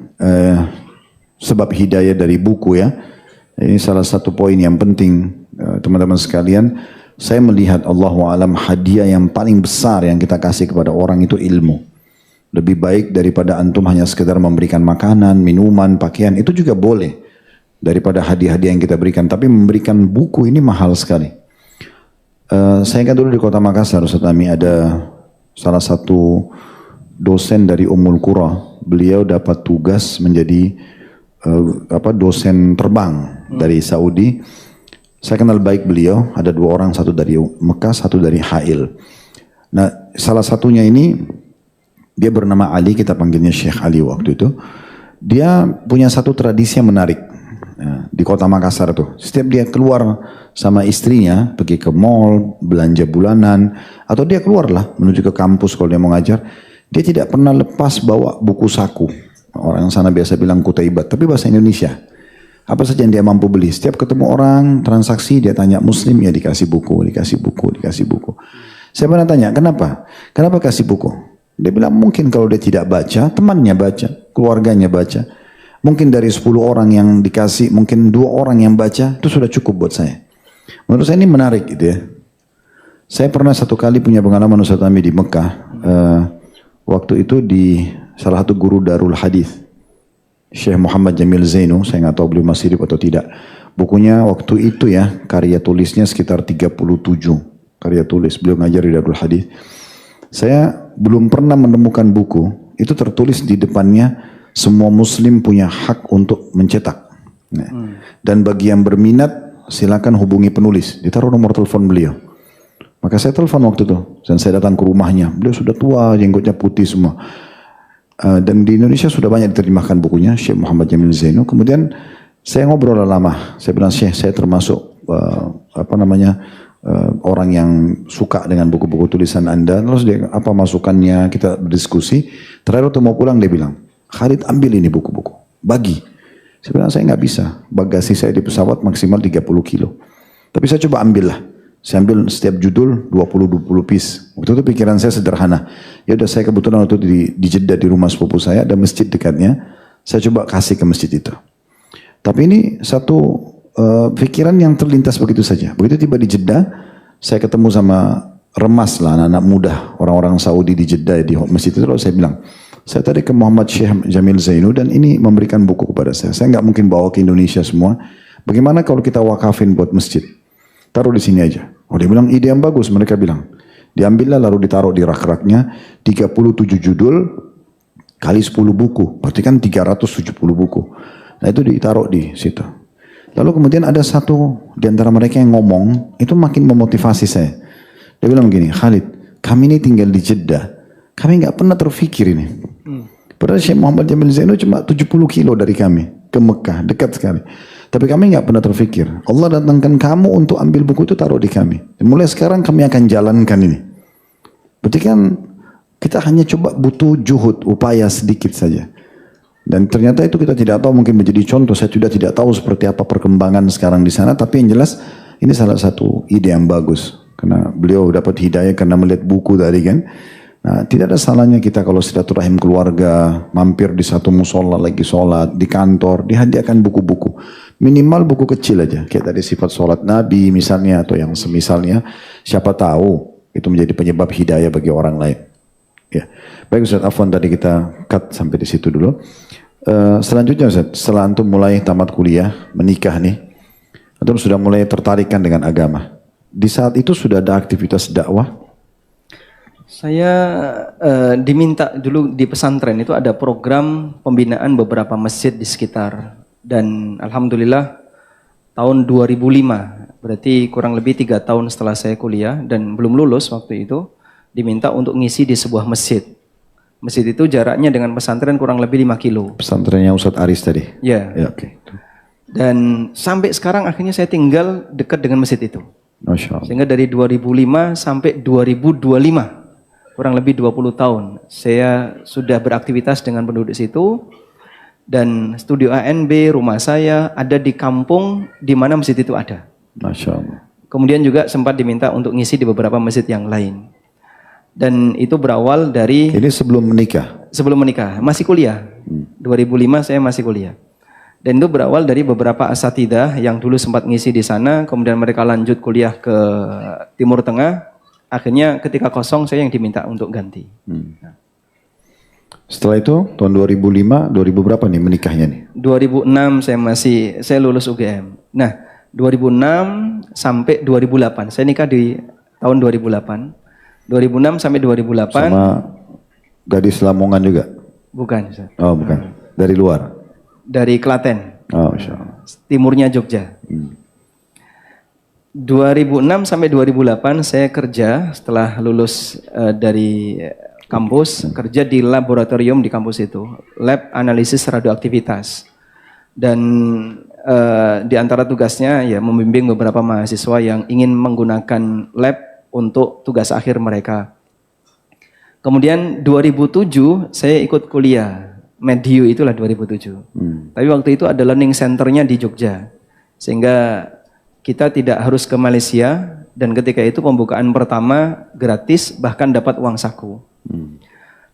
Speaker 1: sebab hidayah dari buku ya, ini salah satu poin yang penting teman-teman sekalian. Saya melihat Allahu alam hadiah yang paling besar yang kita kasih kepada orang itu ilmu. Lebih baik daripada antum hanya sekedar memberikan makanan, minuman, pakaian, itu juga boleh. Daripada hadiah-hadiah yang kita berikan, tapi memberikan buku ini mahal sekali. Saya ingat dulu di kota Makassar, Ustaz Ami, ada salah satu dosen dari Ummul Qura. Beliau dapat tugas menjadi dosen terbang dari Saudi. Saya kenal baik beliau, ada 2 orang, satu dari Mekah, satu dari Hail. Nah, salah satunya ini, dia bernama Ali, kita panggilnya Syekh Ali waktu itu. Dia punya satu tradisi yang menarik. Nah, di kota Makassar tuh, setiap dia keluar sama istrinya, pergi ke mall, belanja bulanan, atau dia keluarlah menuju ke kampus kalau dia mau ngajar, dia tidak pernah lepas bawa buku saku. Orang sana biasa bilang kutaibat, tapi bahasa Indonesia. Apa saja yang dia mampu beli. Setiap ketemu orang, transaksi, dia tanya muslim, ya dikasih buku, dikasih buku, dikasih buku. Saya pernah tanya, kenapa? Kenapa kasih buku? Dia bilang mungkin kalau dia tidak baca, temannya baca, keluarganya baca. Mungkin dari 10 orang yang dikasih, mungkin 2 orang yang baca, itu sudah cukup buat saya. Menurut saya ini menarik gitu ya. Saya pernah satu kali punya pengalaman Ustaz Ami di Mekah. Waktu itu di salah satu guru Darul Hadis, Syekh Muhammad Jamil Zainu, saya nggak tahu beliau masih hidup atau tidak. Bukunya waktu itu ya, karya tulisnya sekitar 37 karya tulis. Beliau ngajar di Darul Hadis. Saya belum pernah menemukan buku, itu tertulis di depannya, semua muslim punya hak untuk mencetak. Dan bagi yang berminat, silakan hubungi penulis. Ditaruh nomor telepon beliau. Maka saya telepon waktu itu. Dan saya datang ke rumahnya. Beliau sudah tua, jenggotnya putih semua. Dan di Indonesia sudah banyak diterjemahkan bukunya, Syekh Muhammad Jamil Zainu. Kemudian saya ngobrol lama. Saya bilang, Syekh, saya termasuk orang yang suka dengan buku-buku tulisan Anda. Terus dia, apa masukannya, kita berdiskusi. Terakhir waktu mau pulang dia bilang, Khalid ambil ini buku-buku, bagi. Saya bilang saya nggak bisa, bagasi saya di pesawat maksimal 30 kilo. Tapi saya coba ambil lah. Saya ambil setiap judul 20-20 piece. Waktu itu pikiran saya sederhana. Ya udah saya kebetulan waktu itu di Jeddah di rumah sepupu saya, ada masjid dekatnya. Saya coba kasih ke masjid itu. Tapi ini satu pikiran yang terlintas begitu saja. Begitu tiba di Jeddah, saya ketemu sama remas lah anak-anak muda, orang-orang Saudi di Jeddah di masjid itu. Lalu saya bilang, saya tadi ke Muhammad Syekh Jamil Zainu dan ini memberikan buku kepada saya. Saya nggak mungkin bawa ke Indonesia semua. Bagaimana kalau kita wakafin buat masjid? Taruh di sini aja. Oh dia bilang ide yang bagus, mereka bilang. Diambillah lalu ditaruh di rak-raknya 37 judul kali 10 buku. Berarti kan 370 buku. Nah itu ditaruh di situ. Lalu kemudian ada satu di antara mereka yang ngomong, itu makin memotivasi saya. Dia bilang begini, Khalid, kami ini tinggal di Jeddah. Kami nggak pernah terfikir ini. Padahal Syekh Muhammad Jamil Zainu cuma 70 kilo dari kami ke Mekah, dekat sekali. Tapi kami nggak pernah terfikir. Allah datangkan kamu untuk ambil buku itu taruh di kami. Dan mulai sekarang kami akan jalankan ini. Berarti kan kita hanya coba butuh juhud, upaya sedikit saja. Dan ternyata itu kita tidak tahu, mungkin menjadi contoh. Saya sudah tidak tahu seperti apa perkembangan sekarang di sana. Tapi yang jelas ini salah satu ide yang bagus. Karena beliau dapat hidayah karena melihat buku tadi kan. Nah, tidak ada salahnya kita kalau silaturahim keluarga, mampir di satu musola lagi sholat, di kantor, dihadiahkan buku-buku. Minimal buku kecil aja, kayak tadi sifat sholat Nabi misalnya, atau yang semisalnya. Siapa tahu itu menjadi penyebab hidayah bagi orang lain. Ya. Baik Ustaz, afwan tadi kita cut sampai di situ dulu. Selanjutnya Ustaz, setelah antum mulai tamat kuliah, menikah nih, antum sudah mulai tertarikkan dengan agama. Di saat itu sudah ada aktivitas dakwah?
Speaker 2: Saya diminta dulu di pesantren itu ada program pembinaan beberapa masjid di sekitar, dan alhamdulillah tahun 2005, berarti kurang lebih 3 tahun setelah saya kuliah dan belum lulus waktu itu, diminta untuk ngisi di sebuah masjid. Masjid itu jaraknya dengan pesantren kurang lebih 5 kilo.
Speaker 1: Pesantrennya Ustadz Aris tadi?
Speaker 2: Ya.
Speaker 1: Ya, oke.
Speaker 2: Dan sampai sekarang akhirnya saya tinggal dekat dengan masjid itu.
Speaker 1: Masya Allah.
Speaker 2: Sehingga dari 2005 sampai 2025, kurang lebih 20 tahun, saya sudah beraktivitas dengan penduduk situ. Dan studio ANB, rumah saya ada di kampung di mana masjid itu ada.
Speaker 1: Masya Allah.
Speaker 2: Kemudian juga sempat diminta untuk ngisi di beberapa masjid yang lain. Dan itu berawal dari...
Speaker 1: Ini sebelum menikah?
Speaker 2: Sebelum menikah, masih kuliah. 2005 saya masih kuliah. Dan itu berawal dari beberapa asatidah yang dulu sempat ngisi di sana, kemudian mereka lanjut kuliah ke Timur Tengah. Akhirnya ketika kosong saya yang diminta untuk ganti.
Speaker 1: Setelah itu tahun 2005, 2000 berapa nih menikahnya nih?
Speaker 2: 2006 saya lulus UGM. Nah, 2006 sampai 2008. Saya nikah di tahun 2008. 2006 sampai 2008.
Speaker 1: Sama gadis Lamongan juga?
Speaker 2: Bukan, Ustaz.
Speaker 1: Oh, bukan. Dari luar?
Speaker 2: Dari Klaten.
Speaker 1: Oh, Masya Allah.
Speaker 2: Timurnya Jogja. 2006 sampai 2008 saya kerja setelah lulus dari kampus, kerja di laboratorium di kampus itu, lab analisis radioaktivitas. Dan di antara tugasnya ya membimbing beberapa mahasiswa yang ingin menggunakan lab untuk tugas akhir mereka. Kemudian 2007 saya ikut kuliah, Mediu itulah 2007. Tapi waktu itu ada learning centernya di Jogja, sehingga kita tidak harus ke Malaysia, dan ketika itu pembukaan pertama gratis, bahkan dapat uang saku.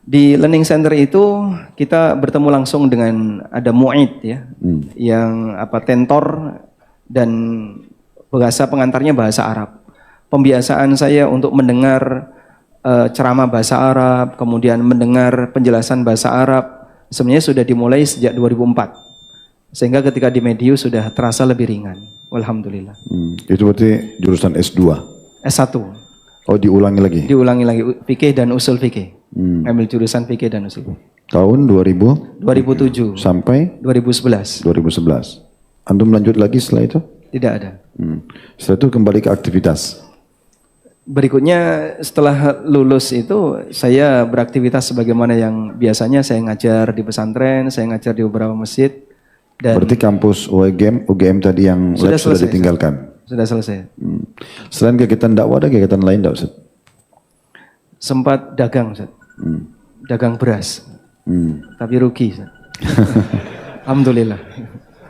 Speaker 2: Di learning center itu kita bertemu langsung dengan ada mu'id ya, yang tentor, dan bahasa pengantarnya bahasa Arab. Pembiasaan saya untuk mendengar ceramah bahasa Arab, kemudian mendengar penjelasan bahasa Arab, sebenarnya sudah dimulai sejak 2004. Sehingga ketika di Mediu sudah terasa lebih ringan. Alhamdulillah.
Speaker 1: Itu berarti jurusan S2?
Speaker 2: S1.
Speaker 1: Oh, diulangi lagi?
Speaker 2: Diulangi lagi, fikih dan usul fikih. Ambil jurusan fikih dan usul.
Speaker 1: Tahun
Speaker 2: 2007
Speaker 1: sampai
Speaker 2: 2011.
Speaker 1: 2011. Antum lanjut lagi setelah itu?
Speaker 2: Tidak ada.
Speaker 1: Setelah itu kembali ke aktivitas?
Speaker 2: Berikutnya setelah lulus itu saya beraktivitas sebagaimana yang biasanya saya ngajar di pesantren, saya ngajar di beberapa masjid. Dan
Speaker 1: berarti kampus UGM tadi yang sudah ditinggalkan?
Speaker 2: Sudah selesai.
Speaker 1: Selain kegiatan dakwah ada kegiatan lain enggak Ustaz?
Speaker 2: Sempat dagang Ustaz. Dagang beras. Tapi rugi Ustaz. Alhamdulillah.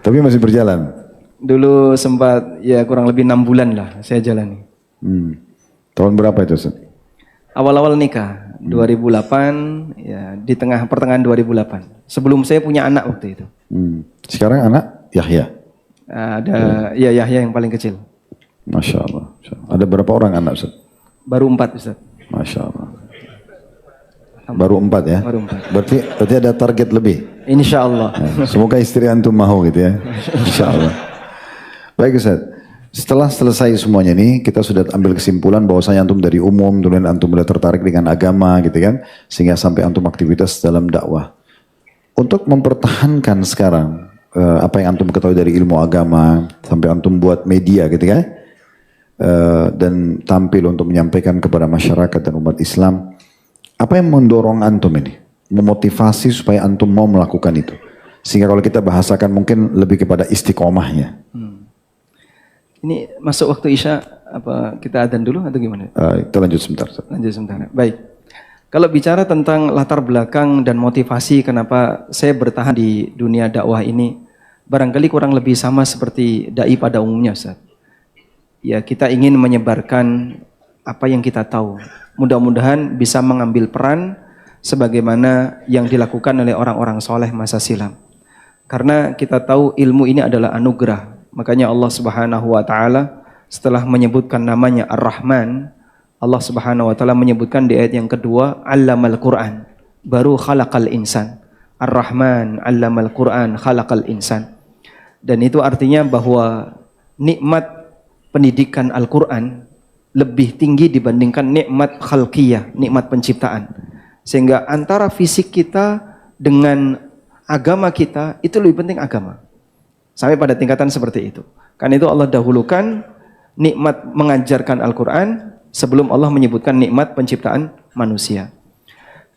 Speaker 1: Tapi masih berjalan? Dulu
Speaker 2: sempat ya kurang lebih 6 bulan lah saya jalani.
Speaker 1: Tahun berapa itu Ustaz?
Speaker 2: Awal-awal nikah 2008 ya, di pertengahan 2008. Sebelum saya punya anak waktu itu.
Speaker 1: Sekarang anak Yahya?
Speaker 2: Ada ya Yahya yang paling kecil.
Speaker 1: Masya Allah. Ada berapa orang anak Ustaz?
Speaker 2: Baru 4 Ustaz.
Speaker 1: Masya Allah. Baru 4 ya?
Speaker 2: Baru 4.
Speaker 1: Berarti ada target lebih?
Speaker 2: Insya Allah.
Speaker 1: Semoga istri antum mau gitu ya. Insya Allah. Baik Ustaz. Setelah selesai semuanya nih, kita sudah ambil kesimpulan bahwasanya antum dari umum, kemudian antum sudah tertarik dengan agama gitu kan, sehingga sampai antum aktivitas dalam dakwah. Untuk mempertahankan sekarang apa yang antum ketahui dari ilmu agama, sampai antum buat media gitu kan, dan tampil untuk menyampaikan kepada masyarakat dan umat Islam, apa yang mendorong antum ini, memotivasi supaya antum mau melakukan itu, sehingga kalau kita bahasakan mungkin lebih kepada istiqomahnya.
Speaker 2: Ini masuk waktu Isya, apa kita adzan dulu atau gimana?
Speaker 1: Kita lanjut sebentar.
Speaker 2: Lanjut sebentar. Baik. Kalau bicara tentang latar belakang dan motivasi kenapa saya bertahan di dunia dakwah ini, barangkali kurang lebih sama seperti dai pada umumnya, Ustaz. Ya, kita ingin menyebarkan apa yang kita tahu. Mudah-mudahan bisa mengambil peran sebagaimana yang dilakukan oleh orang-orang soleh masa silam. Karena kita tahu ilmu ini adalah anugerah. Makanya Allah Subhanahu wa taala setelah menyebutkan namanya Ar-Rahman, Allah Subhanahu wa taala menyebutkan di ayat yang kedua, 'allamal Qur'an, baru khalaqal insan. Ar-Rahman 'allamal Qur'an khalaqal insan. Dan itu artinya bahwa nikmat pendidikan Al-Qur'an lebih tinggi dibandingkan nikmat khalqiyah, nikmat penciptaan. Sehingga antara fisik kita dengan agama kita itu lebih penting agama. Sampai pada tingkatan seperti itu. Karena itu Allah dahulukan nikmat mengajarkan Al-Quran sebelum Allah menyebutkan nikmat penciptaan manusia.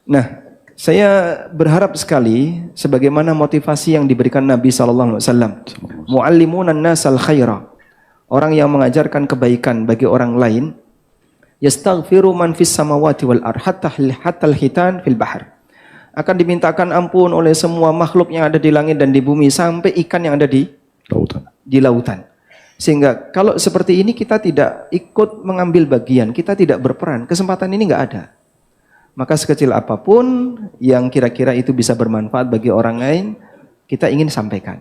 Speaker 2: Nah, saya berharap sekali sebagaimana motivasi yang diberikan Nabi SAW. Mu'allimunan nasal khaira. Orang yang mengajarkan kebaikan bagi orang lain. Yastaghfiru man fis samawati wal ard hatta al-hitan fil bahr. Akan dimintakan ampun oleh semua makhluk yang ada di langit dan di bumi sampai ikan yang ada di lautan. Sehingga kalau seperti ini kita tidak ikut mengambil bagian, kita tidak berperan, kesempatan ini nggak ada. Maka sekecil apapun yang kira-kira itu bisa bermanfaat bagi orang lain, kita ingin sampaikan.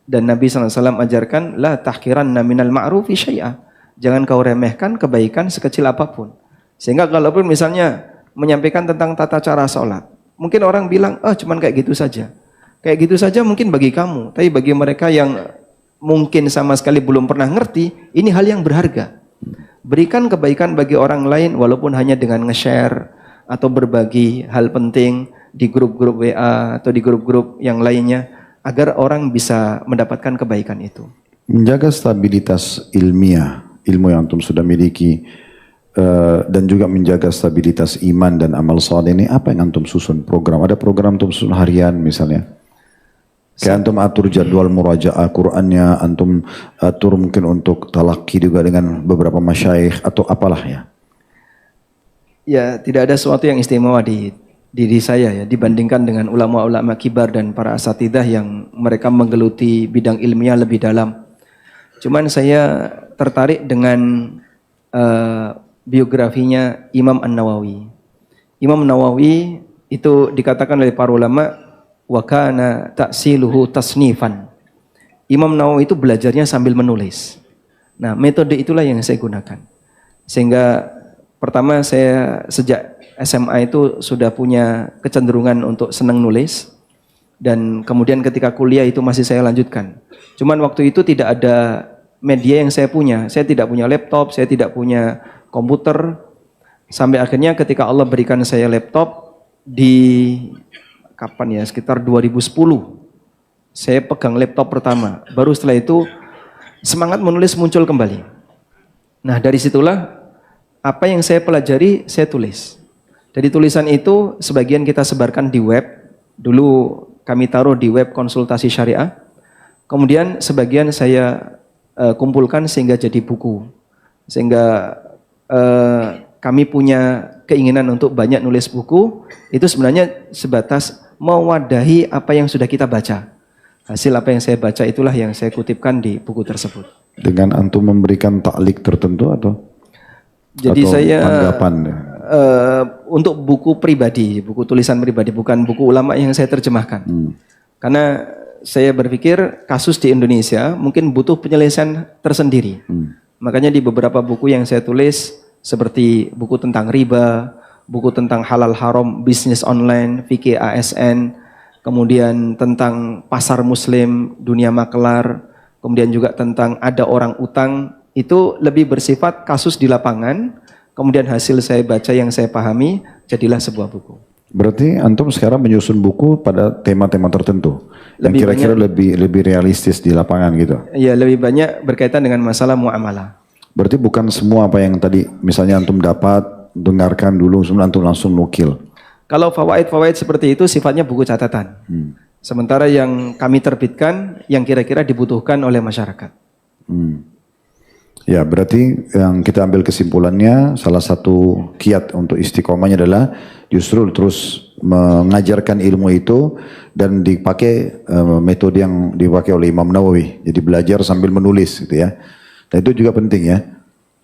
Speaker 2: Dan Nabi SAW ajarkan, la tahkiranna minal ma'rufi syai'a. Jangan kau remehkan kebaikan sekecil apapun. Sehingga kalaupun misalnya menyampaikan tentang tata cara sholat, mungkin orang bilang, cuman kayak gitu saja. Kayak gitu saja mungkin bagi kamu, tapi bagi mereka yang mungkin sama sekali belum pernah ngerti, ini hal yang berharga. Berikan kebaikan bagi orang lain walaupun hanya dengan nge-share atau berbagi hal penting di grup-grup WA atau di grup-grup yang lainnya agar orang bisa mendapatkan kebaikan itu.
Speaker 1: Menjaga stabilitas ilmiah, ilmu yang antum sudah miliki, dan juga menjaga stabilitas iman dan amal saleh ini, apa yang antum susun program? Ada program antum susun harian misalnya? Kayak antum atur jadwal murajaah Qur'annya, antum atur mungkin untuk talaqi juga dengan beberapa masyayikh atau apalah ya?
Speaker 2: Ya, tidak ada sesuatu yang istimewa di diri saya ya dibandingkan dengan ulama-ulama kibar dan para asatidah yang mereka menggeluti bidang ilmiah lebih dalam. Cuman saya tertarik dengan biografinya Imam An-Nawawi. Imam Nawawi itu dikatakan oleh para ulama wa kana ta'siluhu tasnifan. Imam Nawawi itu belajarnya sambil menulis. Nah, metode itulah yang saya gunakan. Sehingga pertama saya sejak SMA itu sudah punya kecenderungan untuk senang nulis, dan kemudian ketika kuliah itu masih saya lanjutkan. Cuman waktu itu tidak ada media yang saya punya. Saya tidak punya laptop, saya tidak punya komputer, sampai akhirnya ketika Allah berikan saya laptop di kapan ya, sekitar 2010 saya pegang laptop pertama, baru setelah itu semangat menulis muncul kembali. Nah, dari situlah apa yang saya pelajari saya tulis. Dari tulisan itu sebagian kita sebarkan di web, dulu kami taruh di web konsultasi syariah, kemudian sebagian saya kumpulkan sehingga jadi buku, sehingga kami punya keinginan untuk banyak nulis buku. Itu sebenarnya sebatas mewadahi apa yang sudah kita baca. Hasil apa yang saya baca itulah yang saya kutipkan di buku tersebut.
Speaker 1: Dengan antum memberikan taklik tertentu atau?
Speaker 2: Jadi
Speaker 1: atau
Speaker 2: saya
Speaker 1: tanggapan
Speaker 2: untuk buku pribadi, buku tulisan pribadi, bukan buku ulama yang saya terjemahkan. Karena saya berpikir kasus di Indonesia mungkin butuh penyelesaian tersendiri. Makanya di beberapa buku yang saya tulis, seperti buku tentang riba, buku tentang halal haram, bisnis online, fikih ASN, kemudian tentang pasar muslim, dunia makelar, kemudian juga tentang ada orang utang, itu lebih bersifat kasus di lapangan, kemudian hasil saya baca yang saya pahami, jadilah sebuah buku.
Speaker 1: Berarti antum sekarang menyusun buku pada tema-tema tertentu yang
Speaker 2: Lebih
Speaker 1: kira-kira lebih realistis di lapangan gitu.
Speaker 2: Iya, lebih banyak berkaitan dengan masalah muamalah.
Speaker 1: Berarti bukan semua apa yang tadi misalnya antum dapat, dengarkan dulu, kemudian antum langsung nukil.
Speaker 2: Kalau fawaid-fawaid seperti itu sifatnya buku catatan. Sementara yang kami terbitkan yang kira-kira dibutuhkan oleh masyarakat.
Speaker 1: Ya, berarti yang kita ambil kesimpulannya, salah satu kiat untuk istiqomahnya adalah justru terus mengajarkan ilmu itu dan dipakai metode yang dipakai oleh Imam Nawawi. Jadi belajar sambil menulis gitu ya. Dan itu juga penting ya.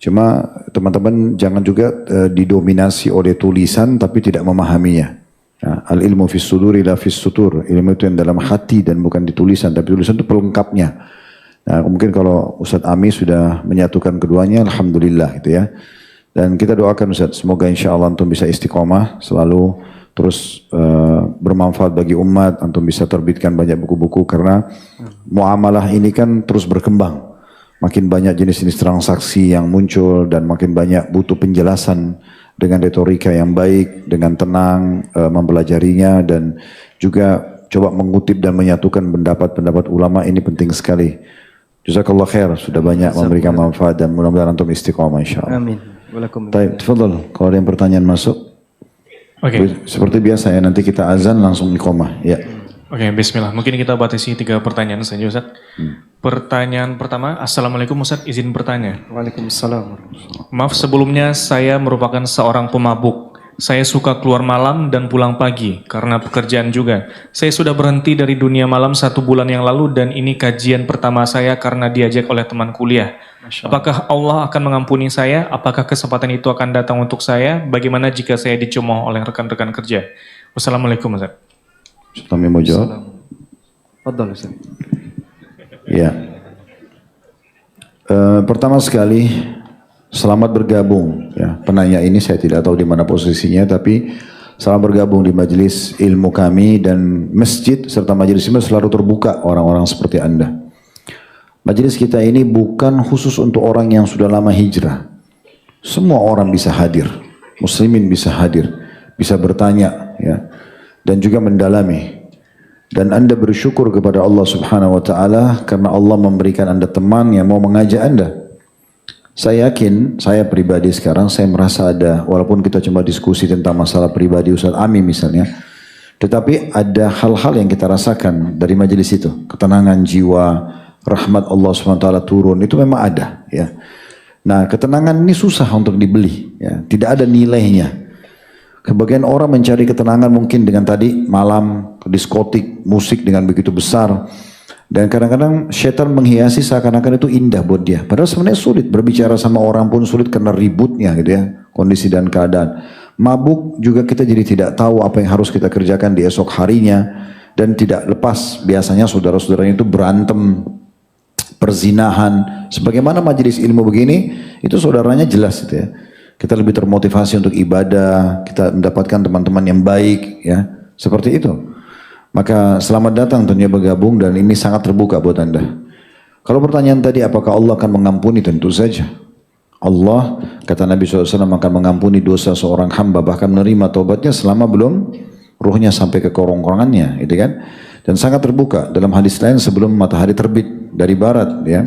Speaker 1: Cuma teman-teman jangan juga didominasi oleh tulisan tapi tidak memahaminya. Ya, al-ilmu fis suduri la fis sutur. Ilmu itu yang dalam hati dan bukan di tulisan, tapi tulisan itu pelengkapnya. Nah, mungkin kalau Ustadz Ami sudah menyatukan keduanya, alhamdulillah gitu ya. Dan Dan kita doakan Ustaz, semoga insya Allah antum bisa istiqomah selalu, terus bermanfaat bagi umat, antum bisa terbitkan banyak buku-buku karena muamalah ini kan terus berkembang. Makin banyak jenis-jenis transaksi yang muncul dan makin banyak butuh penjelasan dengan retorika yang baik, dengan tenang mempelajarinya, dan juga coba mengutip dan menyatukan pendapat-pendapat ulama. Ini penting sekali. Jazakallah khair, sudah banyak memberikan manfaat dan mudah-mudahan antum istiqomah insyaallah.
Speaker 2: Amin.
Speaker 1: Baik, tafadhal. Kalau ada yang pertanyaan masuk.
Speaker 3: Oke.
Speaker 1: Seperti biasa ya, nanti kita azan langsung iqamah. Ya.
Speaker 3: Oke, bismillah. Mungkin kita batasi 3 pertanyaan saja, Ustaz. Pertanyaan pertama, Assalamualaikum Ustaz, izin bertanya.
Speaker 2: Waalaikumsalam.
Speaker 3: Maaf sebelumnya, saya merupakan seorang pemabuk. Saya suka keluar malam dan pulang pagi karena pekerjaan juga. Saya sudah berhenti dari dunia malam 1 bulan yang lalu dan ini kajian pertama saya karena diajak oleh teman kuliah. Apakah Allah akan mengampuni saya? Apakah kesempatan itu akan datang untuk saya? Bagaimana jika saya dicemooh oleh rekan-rekan kerja? Wassalamualaikum Ustaz.
Speaker 1: Kami mau jawab?
Speaker 2: Fadhal Ustaz.
Speaker 1: Ya. Pertama sekali, selamat bergabung. Ya, penanya ini saya tidak tahu di mana posisinya, tapi selamat bergabung di majelis ilmu kami, dan masjid serta majelis ini selalu terbuka orang-orang seperti Anda. Majelis kita ini bukan khusus untuk orang yang sudah lama hijrah. Semua orang bisa hadir, muslimin bisa hadir, bisa bertanya, ya, dan juga mendalami. Dan Anda bersyukur kepada Allah Subhanahu wa taala karena Allah memberikan Anda teman yang mau mengajak Anda. Saya yakin, saya pribadi sekarang saya merasa ada, walaupun kita cuma diskusi tentang masalah pribadi Ustaz Ami misalnya, tetapi ada hal-hal yang kita rasakan dari majelis itu. Ketenangan jiwa, rahmat Allah SWT turun, itu memang ada, ya. Nah, ketenangan ini susah untuk dibeli, ya. Tidak ada nilainya. Kebagian orang mencari ketenangan mungkin dengan tadi malam, diskotik, musik dengan begitu besar. Dan kadang-kadang syaitan menghiasi seakan-akan itu indah buat dia. Padahal sebenarnya sulit, berbicara sama orang pun sulit karena ributnya gitu ya, kondisi dan keadaan. Mabuk juga kita jadi tidak tahu apa yang harus kita kerjakan di esok harinya. Dan tidak lepas, biasanya saudara-saudaranya itu berantem, perzinahan. Sebagaimana majelis ilmu begini, itu saudaranya jelas gitu ya. Kita lebih termotivasi untuk ibadah, kita mendapatkan teman-teman yang baik, ya, seperti itu. Maka selamat datang tentunya bergabung, dan ini sangat terbuka buat Anda. Kalau pertanyaan tadi apakah Allah akan mengampuni, tentu saja. Allah, kata Nabi SAW, akan mengampuni dosa seorang hamba, bahkan menerima taubatnya selama belum ruhnya sampai ke kerongkongannya, gitu kan? Dan sangat terbuka. Dalam hadis lain sebelum matahari terbit dari barat, ya.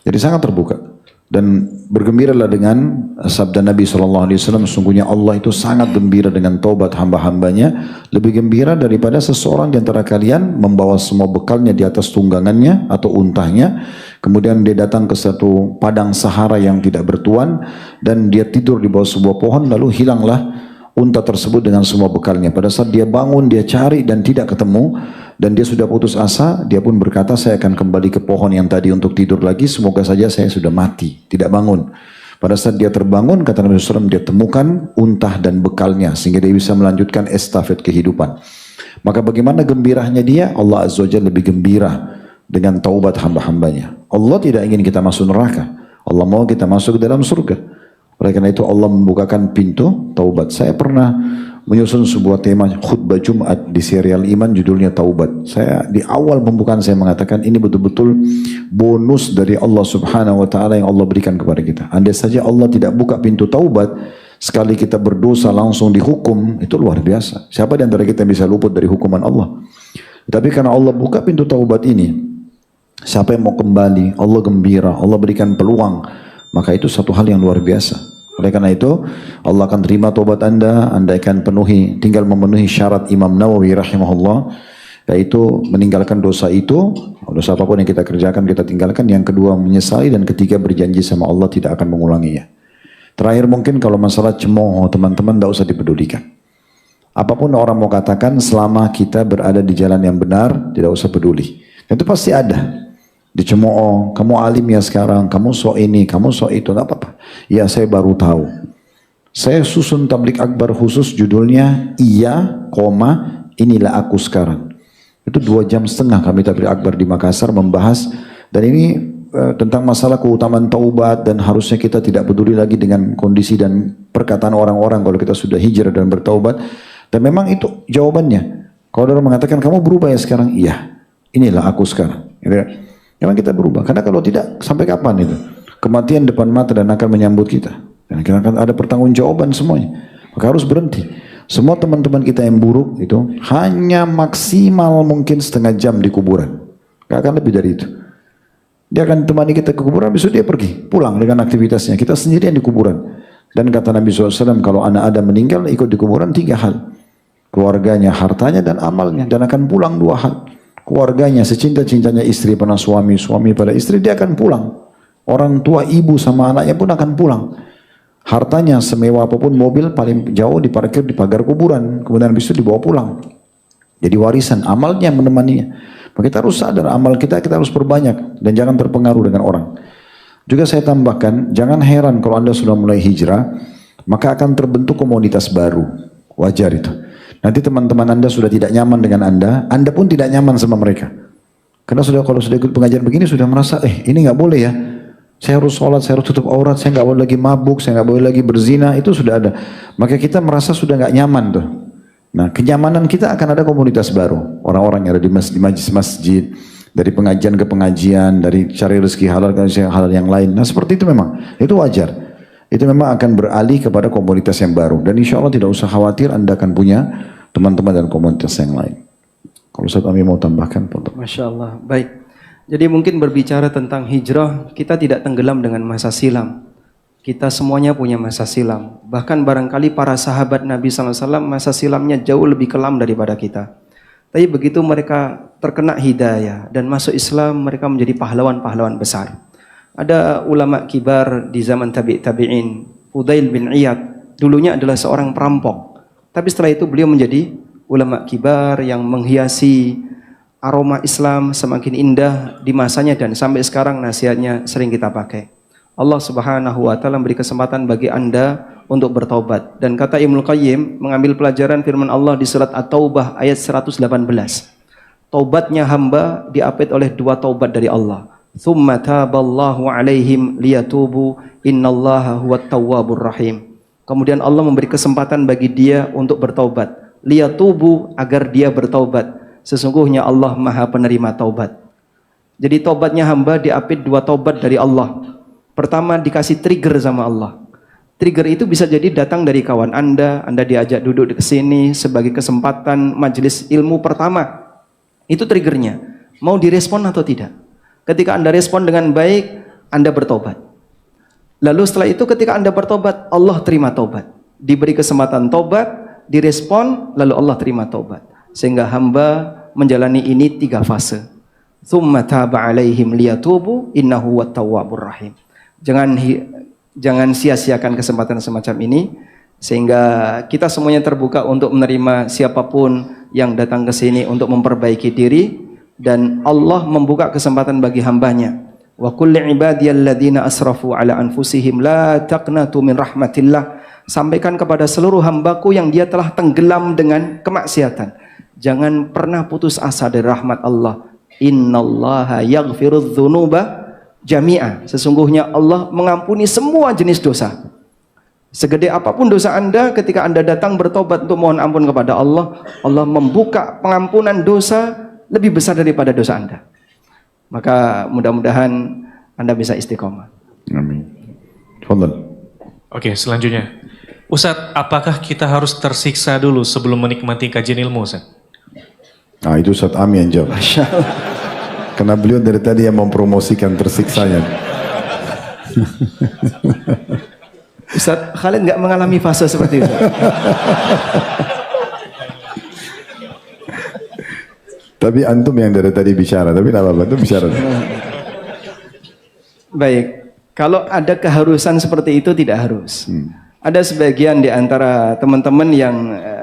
Speaker 1: Jadi sangat terbuka. Dan bergembiralah dengan sabda Nabi SAW, sesungguhnya Allah itu sangat gembira dengan taubat hamba-hambanya, lebih gembira daripada seseorang di antara kalian membawa semua bekalnya di atas tunggangannya atau untahnya, kemudian dia datang ke satu padang sahara yang tidak bertuan, dan dia tidur di bawah sebuah pohon, lalu hilanglah unta tersebut dengan semua bekalnya. Pada saat dia bangun, dia cari dan tidak ketemu, dan dia sudah putus asa, dia pun berkata, saya akan kembali ke pohon yang tadi untuk tidur lagi, semoga saja saya sudah mati, tidak bangun. Pada saat dia terbangun, kata Nabi SAW, dia temukan untah dan bekalnya, sehingga dia bisa melanjutkan estafet kehidupan. Maka bagaimana gembiranya dia? Allah Azza wa Jalla lebih gembira dengan taubat hamba-hambanya. Allah tidak ingin kita masuk neraka, Allah mau kita masuk ke dalam surga. Oleh karena itu Allah membukakan pintu taubat. Saya pernah menyusun sebuah tema khutbah Jumat di serial Iman, judulnya Taubat. Saya di awal pembukaan saya mengatakan ini betul-betul bonus dari Allah Subhanahu wa taala yang Allah berikan kepada kita. Andai saja Allah tidak buka pintu taubat, sekali kita berdosa langsung dihukum, itu luar biasa. Siapa di antara kita yang bisa luput dari hukuman Allah? Tapi karena Allah buka pintu taubat ini, siapa yang mau kembali, Allah gembira, Allah berikan peluang, maka itu satu hal yang luar biasa. Oleh karena itu Allah akan terima taubat Anda akan penuhi, tinggal memenuhi syarat Imam Nawawi rahimahullah, yaitu meninggalkan dosa itu, dosa apapun yang kita kerjakan kita tinggalkan. Yang kedua menyesali, dan ketiga berjanji sama Allah tidak akan mengulanginya. Terakhir mungkin kalau masalah cemooh, teman-teman tidak usah dipedulikan. Apapun orang mau katakan, selama kita berada di jalan yang benar, tidak usah peduli. Itu pasti ada. Dicemooh, kamu alim ya sekarang, kamu sok ini, kamu sok itu, tidak apa-apa. Ya saya baru tahu. Saya susun tablik akbar khusus judulnya Iya, inilah aku sekarang. Itu 2,5 jam kami tablik akbar di Makassar membahas, dan ini tentang masalah keutamaan taubat dan harusnya kita tidak peduli lagi dengan kondisi dan perkataan orang-orang kalau kita sudah hijrah dan bertaubat. Dan memang itu jawabannya. Kalau orang mengatakan kamu berubah ya sekarang, iya. Inilah aku sekarang. Gitu kan? Memang kita berubah. Karena kalau tidak, sampai kapan itu? Kematian depan mata dan akan menyambut kita. Dan akan ada pertanggungjawaban semuanya. Maka harus berhenti. Semua teman-teman kita yang buruk itu hanya maksimal mungkin setengah jam di kuburan. Gak akan lebih dari itu. Dia akan temani kita ke kuburan, besok dia pergi, pulang dengan aktivitasnya. Kita sendirian di kuburan. Dan kata Nabi SAW, kalau anak Adam meninggal, ikut di kuburan 3 hal. Keluarganya, hartanya, dan amalnya. Dan akan pulang 2 hal. Keluarganya, secinta-cintanya istri pada suami, suami pada istri, dia akan pulang. Orang tua, ibu sama anaknya pun akan pulang. Hartanya semewah apapun mobil paling jauh diparkir di pagar kuburan. Kemudian habis itu dibawa pulang. Jadi warisan, amalnya menemaninya. Maka kita harus sadar amal kita harus perbanyak dan jangan terpengaruh dengan orang. Juga saya tambahkan, jangan heran kalau Anda sudah mulai hijrah, maka akan terbentuk komunitas baru. Wajar itu. Nanti teman-teman Anda sudah tidak nyaman dengan Anda pun tidak nyaman sama mereka. Karena kalau sudah ikut pengajian begini sudah merasa, ini nggak boleh ya. Saya harus sholat, saya harus tutup aurat, saya nggak boleh lagi mabuk, saya nggak boleh lagi berzina, itu sudah ada. Maka kita merasa sudah nggak nyaman tuh. Nah, kenyamanan kita akan ada komunitas baru. Orang-orang yang ada di masjid, dari pengajian ke pengajian, dari cari rezeki halal ke halal yang lain. Nah, seperti itu memang. Itu wajar. Itu memang akan beralih kepada komunitas yang baru. Dan insya Allah tidak usah khawatir, Anda akan punya teman-teman dan komunitas yang lain. Kalau Ustaz Ami mau tambahkan,
Speaker 2: Masya Allah. Baik. Jadi mungkin berbicara tentang hijrah, kita tidak tenggelam dengan masa silam. Kita semuanya punya masa silam. Bahkan barangkali para sahabat Nabi SAW masa silamnya jauh lebih kelam daripada kita. Tapi begitu mereka terkena hidayah dan masuk Islam, mereka menjadi pahlawan-pahlawan besar. Ada ulama kibar di zaman tabi'in, Fudail bin Iyad, dulunya adalah seorang perampok. Tapi setelah itu beliau menjadi ulama kibar yang menghiasi aroma Islam semakin indah di masanya dan sampai sekarang nasihatnya sering kita pakai. Allah Subhanahu wa taala memberi kesempatan bagi Anda untuk bertaubat. Dan kata Ibnu Qayyim mengambil pelajaran firman Allah di surat At-Taubah ayat 118. Taubatnya hamba diapit oleh 2 taubat dari Allah. Tsumma taballahu alaihim liyatubu innallaha huwat tawwabur rahim. Kemudian Allah memberi kesempatan bagi dia untuk bertaubat. Liyatubu, agar dia bertaubat. Sesungguhnya Allah Maha penerima taubat. Jadi taubatnya hamba diapit 2 taubat dari Allah. Pertama, dikasih trigger sama Allah. Trigger itu bisa jadi datang dari kawan Anda diajak duduk ke sini sebagai kesempatan majelis ilmu pertama. Itu triggernya. Mau direspon atau tidak? Ketika Anda respon dengan baik, Anda bertobat. Lalu setelah itu ketika Anda bertobat, Allah terima tobat. Diberi kesempatan tobat, direspon, lalu Allah terima tobat. Sehingga hamba menjalani ini 3 fase. Tsumma taba alaihim liyatubu innahu huwat tawwabur rahim. Jangan sia-siakan kesempatan semacam ini, sehingga kita semuanya terbuka untuk menerima siapapun yang datang ke sini untuk memperbaiki diri, dan Allah membuka kesempatan bagi hambanya. Wa kulli ibadiyalladzina asrafu ala anfusihim la taqnatu min rahmatillah. Sampaikan kepada seluruh hambaku yang dia telah tenggelam dengan kemaksiatan, jangan pernah putus asa dari rahmat Allah. Innallaha yaghfirudz dzunuba jami'a. Sesungguhnya Allah mengampuni semua jenis dosa. Segede apapun dosa Anda, ketika Anda datang bertobat untuk mohon ampun kepada Allah, Allah membuka pengampunan dosa lebih besar daripada dosa Anda. Maka mudah-mudahan Anda bisa istiqomah.
Speaker 1: Amin. Fadhal.
Speaker 3: Oke, selanjutnya. Ustadz, apakah kita harus tersiksa dulu sebelum menikmati kajian ilmu, Ustadz?
Speaker 1: Nah, itu Ustaz Ami yang jawab.
Speaker 2: Masya Allah.
Speaker 1: Karena beliau dari tadi yang mempromosikan tersiksanya.
Speaker 2: Ustaz Khalid nggak mengalami fase seperti itu.
Speaker 1: Tapi antum yang dari tadi bicara, tapi tidak apa-apa, itu bicara.
Speaker 2: Baik, kalau ada keharusan seperti itu tidak harus. Ada sebagian di antara teman-teman yang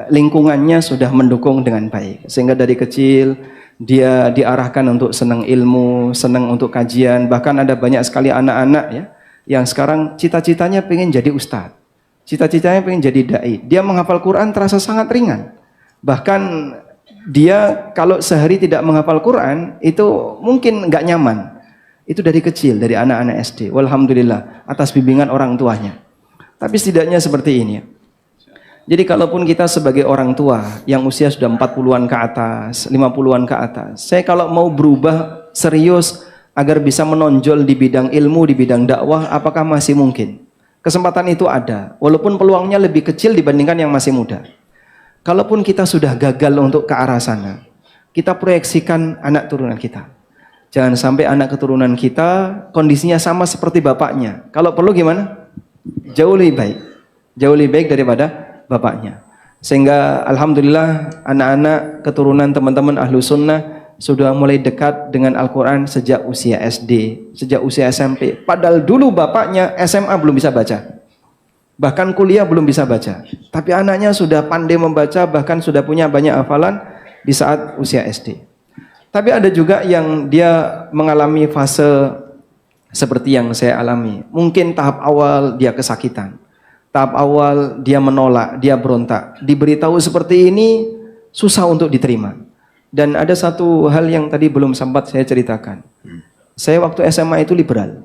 Speaker 2: lingkungannya sudah mendukung dengan baik, sehingga dari kecil dia diarahkan untuk senang ilmu, senang untuk kajian. Bahkan ada banyak sekali anak-anak ya yang sekarang cita-citanya pengen jadi ustadz, cita-citanya pengen jadi dai. Dia menghafal Quran terasa sangat ringan. Bahkan dia kalau sehari tidak menghafal Quran itu mungkin nggak nyaman. Itu dari kecil, dari anak-anak SD. Walhamdulillah, atas bimbingan orang tuanya. Tapi setidaknya seperti ini. Jadi kalaupun kita sebagai orang tua yang usia sudah 40-an ke atas, 50-an ke atas, saya kalau mau berubah serius agar bisa menonjol di bidang ilmu, di bidang dakwah, apakah masih mungkin? Kesempatan itu ada, walaupun peluangnya lebih kecil dibandingkan yang masih muda. Kalaupun kita sudah gagal untuk ke arah sana, kita proyeksikan anak turunan kita. Jangan sampai anak keturunan kita kondisinya sama seperti bapaknya. Kalau perlu gimana? Jauh lebih baik. Jauh lebih baik daripada bapaknya. Sehingga alhamdulillah anak-anak keturunan teman-teman ahlu sunnah sudah mulai dekat dengan Al-Quran sejak usia SD, sejak usia SMP. Padahal dulu bapaknya SMA belum bisa baca. Bahkan kuliah belum bisa baca. Tapi anaknya sudah pandai membaca, bahkan sudah punya banyak hafalan di saat usia SD. Tapi ada juga yang dia mengalami fase seperti yang saya alami. Mungkin tahap awal dia kesakitan. Tahap awal dia menolak, dia berontak. Diberitahu seperti ini susah untuk diterima. Dan ada satu hal yang tadi belum sempat saya ceritakan. Saya waktu SMA itu liberal.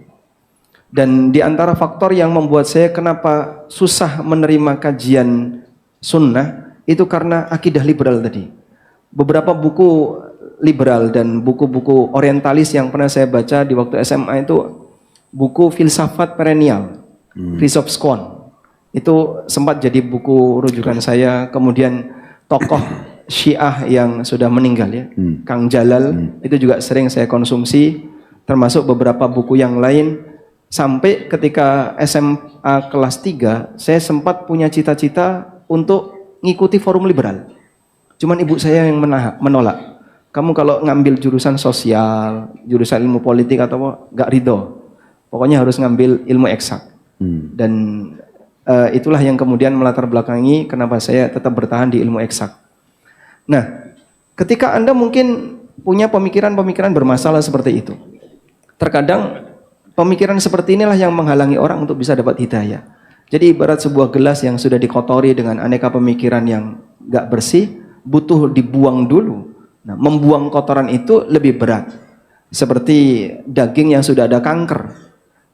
Speaker 2: Dan di antara faktor yang membuat saya kenapa susah menerima kajian sunnah itu karena akidah liberal tadi. Beberapa buku liberal dan buku-buku orientalis yang pernah saya baca di waktu SMA itu buku filsafat perennial, Philosoph Skon. Itu sempat jadi buku rujukan saya. Kemudian tokoh Syiah yang sudah meninggal ya, Kang Jalal, itu juga sering saya konsumsi, termasuk beberapa buku yang lain. Sampai ketika SMA kelas 3, saya sempat punya cita-cita untuk ngikuti forum liberal. Cuman ibu saya yang menolak. Kamu kalau ngambil jurusan sosial, jurusan ilmu politik atau apa, gak ridho. Pokoknya harus ngambil ilmu eksak. Dan itulah yang kemudian melatar belakangi kenapa saya tetap bertahan di ilmu eksak. Nah, ketika Anda mungkin punya pemikiran-pemikiran bermasalah seperti itu. Terkadang pemikiran seperti inilah yang menghalangi orang untuk bisa dapat hidayah. Jadi ibarat sebuah gelas yang sudah dikotori dengan aneka pemikiran yang gak bersih, butuh dibuang dulu. Nah, membuang kotoran itu lebih berat. Seperti daging yang sudah ada kanker.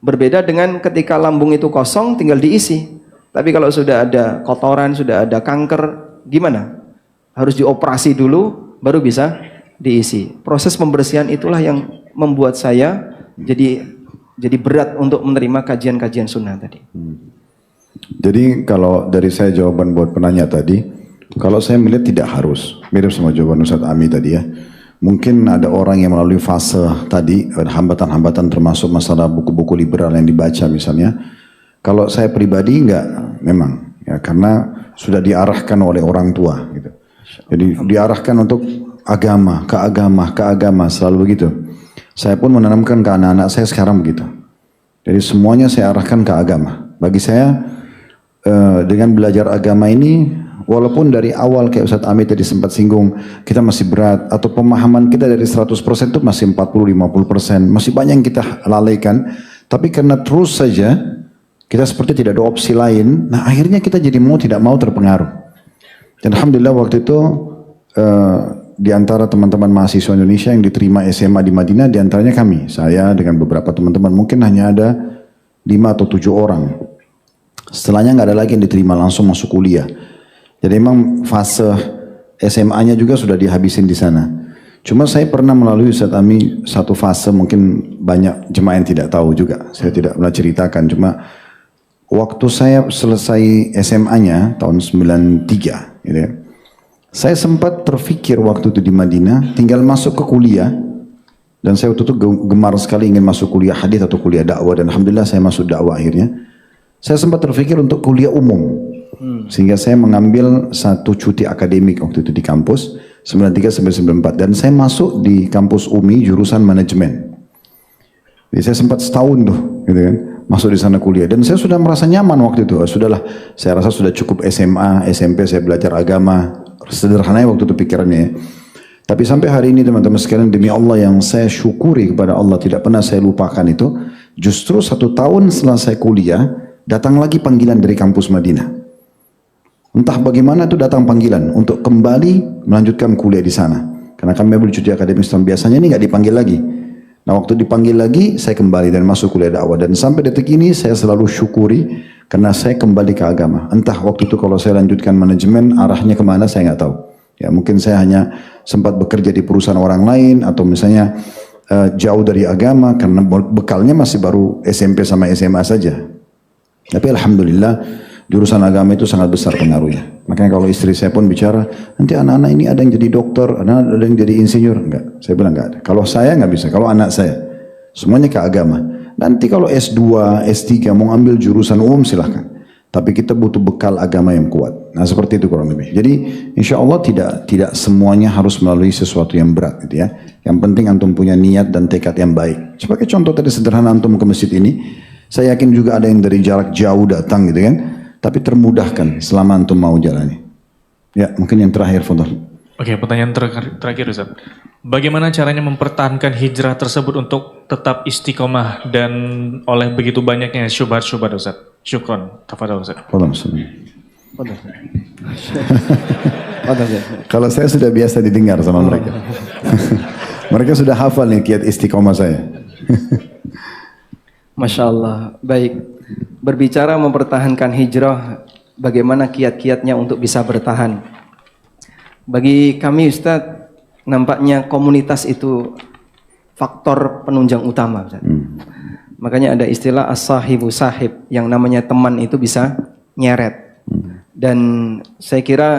Speaker 2: Berbeda dengan ketika lambung itu kosong tinggal diisi. Tapi kalau sudah ada kotoran, sudah ada kanker, gimana? Harus dioperasi dulu baru bisa diisi. Proses pembersihan itulah yang membuat saya jadi berat untuk menerima kajian-kajian sunnah tadi.
Speaker 1: Jadi kalau dari saya jawaban buat penanya tadi, kalau saya melihat tidak harus, mirip sama jawaban Ustaz Ami tadi ya. Mungkin ada orang yang melalui fase tadi, hambatan-hambatan termasuk masalah buku-buku liberal yang dibaca misalnya. Kalau saya pribadi enggak, memang ya, karena sudah diarahkan oleh orang tua gitu. Jadi diarahkan untuk agama, ke agama, selalu begitu. Saya pun menanamkan ke anak-anak saya sekarang begitu. Jadi semuanya saya arahkan ke agama. Bagi saya dengan belajar agama ini, walaupun dari awal kayak Ustaz Amit tadi sempat singgung, kita masih berat, atau pemahaman kita dari 100% itu masih 40-50%, masih banyak yang kita lalaikan, tapi karena terus saja, kita seperti tidak ada opsi lain, nah akhirnya kita jadi mau tidak mau terpengaruh. Dan Alhamdulillah waktu itu, di antara teman-teman mahasiswa Indonesia yang diterima SMA di Madinah, di antaranya kami, saya dengan beberapa teman-teman, mungkin hanya ada 5 atau 7 orang. Setelahnya nggak ada lagi yang diterima, langsung masuk kuliah. Jadi memang fase SMA-nya juga sudah dihabisin di sana. Cuma saya pernah melalui Ustaz Ami satu fase, mungkin banyak jemaah yang tidak tahu juga. Saya tidak pernah ceritakan, cuma waktu saya selesai SMA-nya tahun 93, gitu ya, saya sempat terfikir waktu itu di Madinah, tinggal masuk ke kuliah. Dan saya waktu itu gemar sekali ingin masuk kuliah hadis atau kuliah dakwah. Dan Alhamdulillah saya masuk dakwah akhirnya. Saya sempat terfikir untuk kuliah umum. Sehingga saya mengambil satu cuti akademik waktu itu di kampus 93 sampai 94 dan saya masuk di kampus UMI jurusan manajemen. Jadi saya sempat setahun tuh, gitu kan, masuk di sana kuliah dan saya sudah merasa nyaman waktu itu. Sudahlah, saya rasa sudah cukup SMA, SMP saya belajar agama, sederhana waktu itu pikirannya. Ya. Tapi sampai hari ini teman-teman sekalian, demi Allah yang saya syukuri kepada Allah tidak pernah saya lupakan itu, justru 1 tahun setelah saya kuliah datang lagi panggilan dari kampus Madinah. Entah bagaimana itu datang panggilan untuk kembali melanjutkan kuliah di sana. Karena kami ambil cuti akademik Islam biasanya ini nggak dipanggil lagi. Nah waktu dipanggil lagi, saya kembali dan masuk kuliah dakwah. Dan sampai detik ini saya selalu syukuri karena saya kembali ke agama. Entah waktu itu kalau saya lanjutkan manajemen, arahnya kemana saya nggak tahu. Ya mungkin saya hanya sempat bekerja di perusahaan orang lain atau misalnya jauh dari agama karena bekalnya masih baru SMP sama SMA saja. Tapi alhamdulillah jurusan agama itu sangat besar pengaruhnya. Makanya kalau istri saya pun bicara, nanti anak-anak ini ada yang jadi dokter, ada yang jadi insinyur. Enggak, saya bilang enggak ada. Kalau saya nggak bisa, kalau anak saya, semuanya ke agama. Nanti kalau S2, S3 mau ambil jurusan umum silahkan. Tapi kita butuh bekal agama yang kuat. Nah seperti itu kurang lebih. Jadi insya Allah tidak semuanya harus melalui sesuatu yang berat gitu ya. Yang penting antum punya niat dan tekad yang baik. Sebagai contoh tadi sederhana antum ke masjid ini, saya yakin juga ada yang dari jarak jauh datang gitu kan. Tapi termudahkan selama antum mau jalani. Ya mungkin yang terakhir Fadhal.
Speaker 3: Oke, pertanyaan terakhir Ustaz. Bagaimana caranya mempertahankan hijrah tersebut untuk tetap istiqomah dan oleh begitu banyaknya syubhat-syubhat Ustaz? Syukron, tafadhal Ustaz.
Speaker 1: Kalau saya sudah biasa didengar sama mereka. Mereka sudah hafal nih kiat istiqomah saya.
Speaker 2: Masya Allah, baik. Berbicara mempertahankan hijrah, bagaimana kiat-kiatnya untuk bisa bertahan? Bagi kami Ustadz, nampaknya komunitas itu faktor penunjang utama Ustadz. Makanya ada istilah as-sahibu sahib, yang namanya teman itu bisa nyeret. Dan saya kira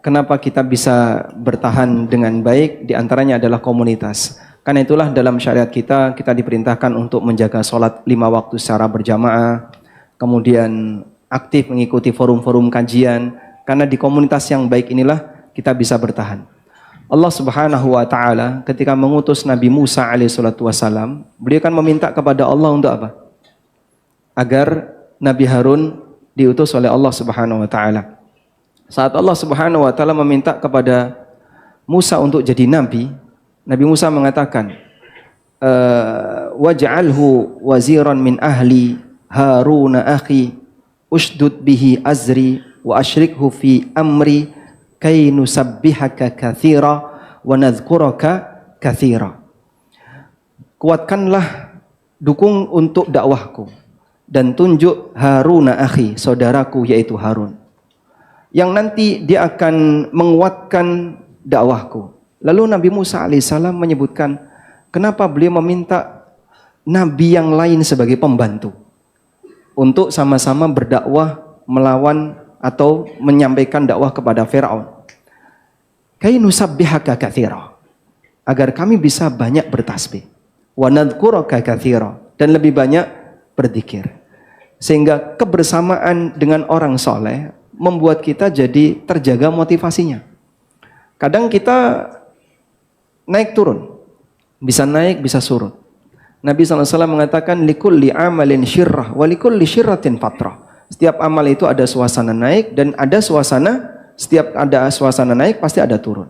Speaker 2: kenapa kita bisa bertahan dengan baik, diantaranya adalah komunitas. Karena itulah dalam syariat kita diperintahkan untuk menjaga sholat 5 waktu secara berjamaah, kemudian aktif mengikuti forum-forum kajian, karena di komunitas yang baik inilah kita bisa bertahan. Allah Subhanahu wa taala ketika mengutus Nabi Musa alaihissalatu wassalam, beliau kan meminta kepada Allah untuk apa? Agar Nabi Harun diutus oleh Allah Subhanahu wa taala. Saat Allah Subhanahu wa taala meminta kepada Musa untuk jadi nabi, Nabi Musa mengatakan, waj'alhu waziran min ahli Harun akhi ushdud bihi azri wa ashrikhu fi amri kay nusabbihaka katsira wa nadhkuraka katsira. Kuatkanlah, dukung untuk dakwahku dan tunjuk Harun akhi, saudaraku yaitu Harun, yang nanti dia akan menguatkan dakwahku. Lalu Nabi Musa alaihissalam menyebutkan kenapa beliau meminta nabi yang lain sebagai pembantu untuk sama-sama berdakwah melawan atau menyampaikan dakwah kepada Firaun. Kay nusabbihaka katsira, agar kami bisa banyak bertasbih. Wa nadhkuraka katsira, dan lebih banyak berzikir. Sehingga kebersamaan dengan orang soleh membuat kita jadi terjaga motivasinya. Kadang kita naik turun, bisa naik bisa surut. Nabi SAW mengatakan likulli amalin syirrah wa likulli syirratin fatrah. Setiap amal itu ada suasana naik dan ada setiap ada suasana naik pasti ada turun.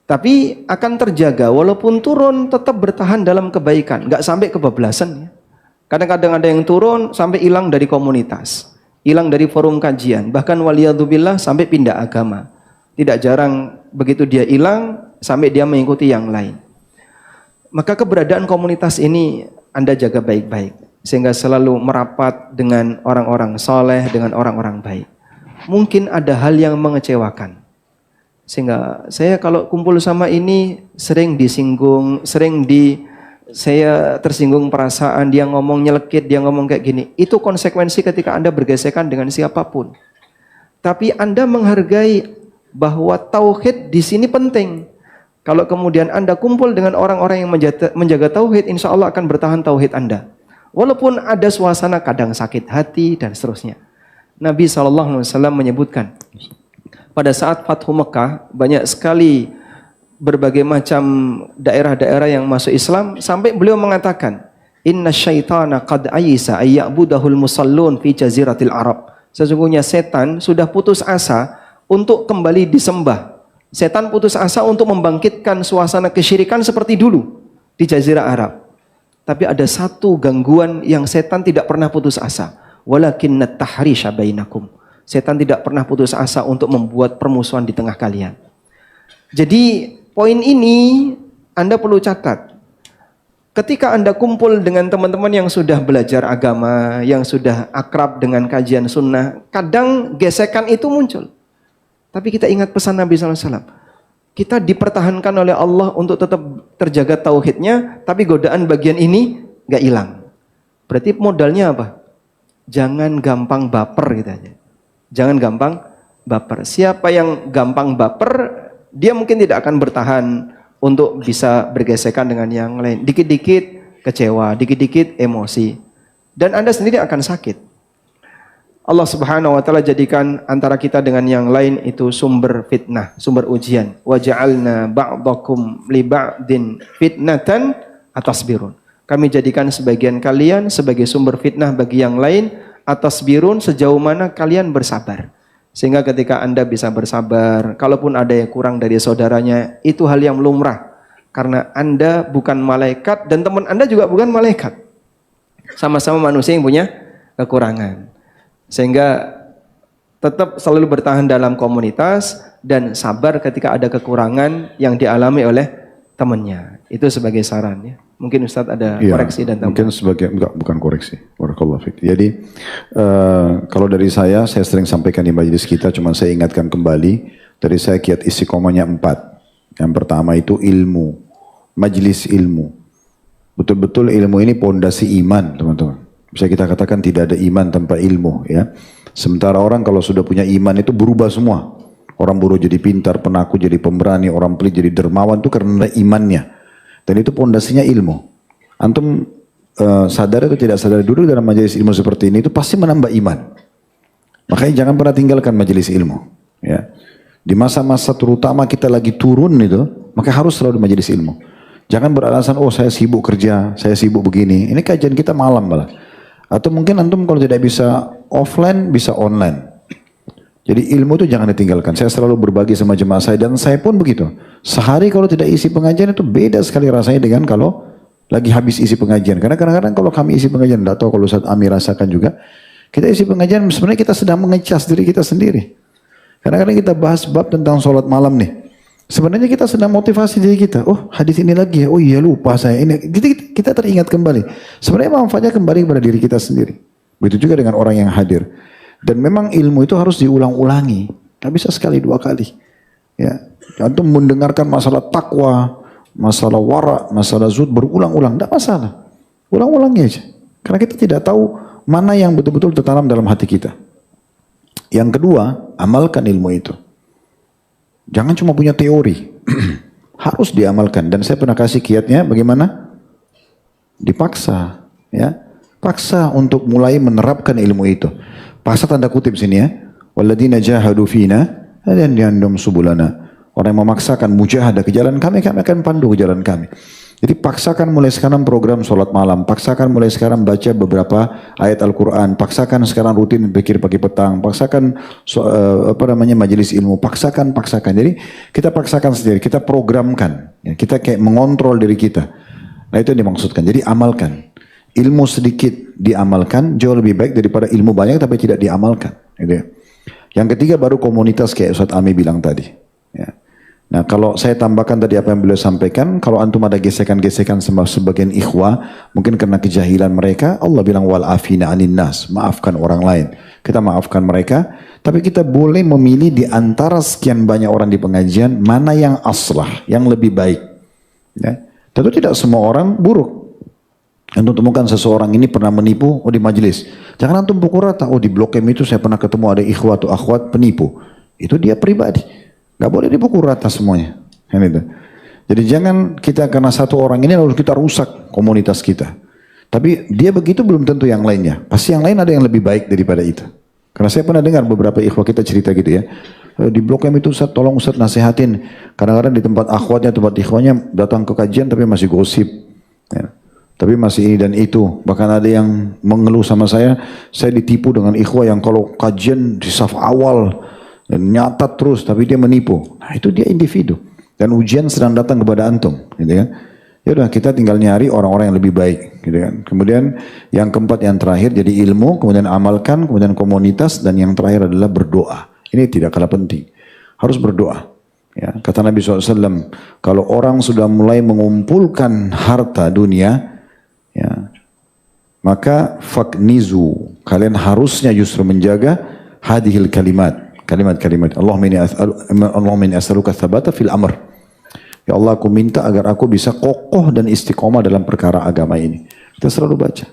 Speaker 2: Tapi akan terjaga walaupun turun tetap bertahan dalam kebaikan, nggak sampai kebablasan ya. Kadang-kadang ada yang turun sampai hilang dari komunitas, hilang dari forum kajian, bahkan waliyadzubillah sampai pindah agama. Tidak jarang begitu dia hilang sampai dia mengikuti yang lain. Maka keberadaan komunitas ini Anda jaga baik-baik, sehingga selalu merapat dengan orang-orang soleh, dengan orang-orang baik. Mungkin ada hal yang mengecewakan, sehingga saya kalau kumpul sama ini sering disinggung, saya tersinggung perasaan, dia ngomong nyelekit, dia ngomong kayak gini. Itu konsekuensi ketika Anda bergesekan dengan siapapun. Tapi Anda menghargai bahwa tauhid di sini penting. Kalau kemudian Anda kumpul dengan orang-orang yang menjaga tauhid, insya Allah akan bertahan tauhid Anda. Walaupun ada suasana kadang sakit hati dan seterusnya. Nabi SAW menyebutkan, pada saat Fathu Mekah, banyak sekali berbagai macam daerah-daerah yang masuk Islam, sampai beliau mengatakan, Inna syaitana qad ayisa ayya'budahul musallun fi jaziratil Arab. Sesungguhnya setan sudah putus asa untuk kembali disembah. Setan putus asa untuk membangkitkan suasana kesyirikan seperti dulu di Jazirah Arab. Tapi ada satu gangguan yang setan tidak pernah putus asa. Walakinnat tahrisha bainakum. Setan tidak pernah putus asa untuk membuat permusuhan di tengah kalian. Jadi poin ini Anda perlu catat. Ketika Anda kumpul dengan teman-teman yang sudah belajar agama, yang sudah akrab dengan kajian sunnah, kadang gesekan itu muncul. Tapi kita ingat pesan Nabi SAW. Kita dipertahankan oleh Allah untuk tetap terjaga tauhidnya, tapi godaan bagian ini gak hilang. Berarti modalnya apa? Jangan gampang baper gitu aja. Jangan gampang baper. Siapa yang gampang baper, dia mungkin tidak akan bertahan untuk bisa bergesekan dengan yang lain. Dikit-dikit kecewa, dikit-dikit emosi. Dan Anda sendiri akan sakit. Allah Subhanahu wa taala jadikan antara kita dengan yang lain itu sumber fitnah, sumber ujian. Wa ja'alna ba'dakum li ba'din fitnatan atasbirun. Kami jadikan sebagian kalian sebagai sumber fitnah bagi yang lain, atasbirun sejauh mana kalian bersabar. Sehingga ketika Anda bisa bersabar, kalaupun ada yang kurang dari saudaranya, itu hal yang lumrah. Karena Anda bukan malaikat dan teman Anda juga bukan malaikat. Sama-sama manusia yang punya kekurangan. Sehingga tetap selalu bertahan dalam komunitas dan sabar ketika ada kekurangan yang dialami oleh temannya. Itu sebagai saran ya. Mungkin Ustadz ada koreksi dan tambahan.
Speaker 1: Mungkin sebagai bukan koreksi. Barakallahu fiik. Jadi kalau dari saya sering sampaikan di majelis kita, cuma saya ingatkan kembali dari saya kiat istiqomahnya 4. Yang pertama itu ilmu, majelis ilmu. Betul-betul ilmu ini pondasi iman, teman-teman. Bisa kita katakan tidak ada iman tanpa ilmu, ya. Sementara orang kalau sudah punya iman itu berubah semua. Orang bodoh jadi pintar, penakut jadi pemberani, orang pelit jadi dermawan itu karena imannya. Dan itu pondasinya ilmu. Antum sadar atau tidak sadar dulu dalam majelis ilmu seperti ini itu pasti menambah iman. Makanya jangan pernah tinggalkan majelis ilmu, ya. Di masa-masa terutama kita lagi turun itu, maka harus selalu di majelis ilmu. Jangan beralasan, oh saya sibuk kerja, saya sibuk begini. Ini kajian kita malam malah. Atau mungkin antum kalau tidak bisa offline, bisa online. Jadi ilmu itu jangan ditinggalkan. Saya selalu berbagi sama jemaah saya dan saya pun begitu. Sehari kalau tidak isi pengajian itu beda sekali rasanya dengan kalau lagi habis isi pengajian. Karena kadang-kadang kalau kami isi pengajian, tidak tahu kalau Ustaz Ami rasakan juga. Kita isi pengajian sebenarnya kita sedang mengecas diri kita sendiri. Kadang-kadang kita bahas bab tentang sholat malam nih. Sebenarnya kita sedang motivasi diri kita. Oh hadis ini lagi ya. Oh iya lupa saya. Ini kita teringat kembali. Sebenarnya manfaatnya kembali kepada diri kita sendiri. Begitu juga dengan orang yang hadir. Dan memang ilmu itu harus diulang-ulangi. Gak bisa sekali 2 kali. Ya. Antum mendengarkan masalah takwa, masalah wara, masalah zuhud berulang-ulang. Tidak masalah. Ulang-ulangi aja. Karena kita tidak tahu mana yang betul-betul tertanam dalam hati kita. Yang kedua, amalkan ilmu itu. Jangan cuma punya teori. Harus diamalkan. Dan saya pernah kasih kiatnya bagaimana? Dipaksa. Ya. Paksa untuk mulai menerapkan ilmu itu. Paksa tanda kutip sini ya. Walladzina jahadu fina dan yandum subulana. Orang yang memaksakan mujahadah ke jalan kami, kami akan pandu ke jalan kami. Jadi paksakan mulai sekarang program sholat malam, paksakan mulai sekarang baca beberapa ayat Al-Quran, paksakan sekarang rutin pikir pagi petang, paksakan majelis ilmu, paksakan. Jadi kita paksakan sendiri, kita programkan, ya, kita kayak mengontrol diri kita. Nah itu yang dimaksudkan. Jadi amalkan. Ilmu sedikit diamalkan jauh lebih baik daripada ilmu banyak tapi tidak diamalkan. Gitu ya. Yang ketiga baru komunitas kayak Ustaz Ami bilang tadi. Ya. Nah kalau saya tambahkan tadi apa yang beliau sampaikan, kalau antum ada gesekan-gesekan sama sebagian ikhwah, mungkin karena kejahilan mereka, Allah bilang wal afina anin nas, maafkan orang lain. Kita maafkan mereka, tapi kita boleh memilih di antara sekian banyak orang di pengajian, mana yang aslah, yang lebih baik. Ya. Tentu tidak semua orang buruk. Antum temukan seseorang ini pernah menipu, di majelis. Jangan antum pukul rata, di Blok M itu saya pernah ketemu ada ikhwah atau akhwat penipu. Itu dia pribadi. Gak boleh dipukul rata semuanya. Itu. Jadi jangan kita karena satu orang ini lalu kita rusak komunitas kita. Tapi dia begitu belum tentu yang lainnya. Pasti yang lain ada yang lebih baik daripada itu. Karena saya pernah dengar beberapa ikhwah kita cerita gitu ya. Di Blok M itu Ustaz, tolong Ustaz nasihatin. Kadang-kadang di tempat akhwatnya, tempat ikhwahnya datang ke kajian tapi masih gosip. Ya. Tapi masih ini dan itu. Bahkan ada yang mengeluh sama saya ditipu dengan ikhwah yang kalau kajian di saf awal, dan nyatat terus, tapi dia menipu. Nah itu dia individu. Dan ujian sedang datang kepada antum. Gitu kan. Ya udah kita tinggal nyari orang-orang yang lebih baik. Gitu kan. Kemudian yang keempat, yang terakhir jadi ilmu, kemudian amalkan, kemudian komunitas, dan yang terakhir adalah berdoa. Ini tidak kalah penting. Harus berdoa. Ya, kata Nabi SAW, kalau orang sudah mulai mengumpulkan harta dunia, ya, maka faknizu, kalian harusnya justru menjaga hadhil kalimat, kalimat-kalimat. Allahumma inni as'aluka tsabata fil amr. Ya Allah, aku minta agar aku bisa kokoh dan istiqomah dalam perkara agama ini. Kita selalu baca,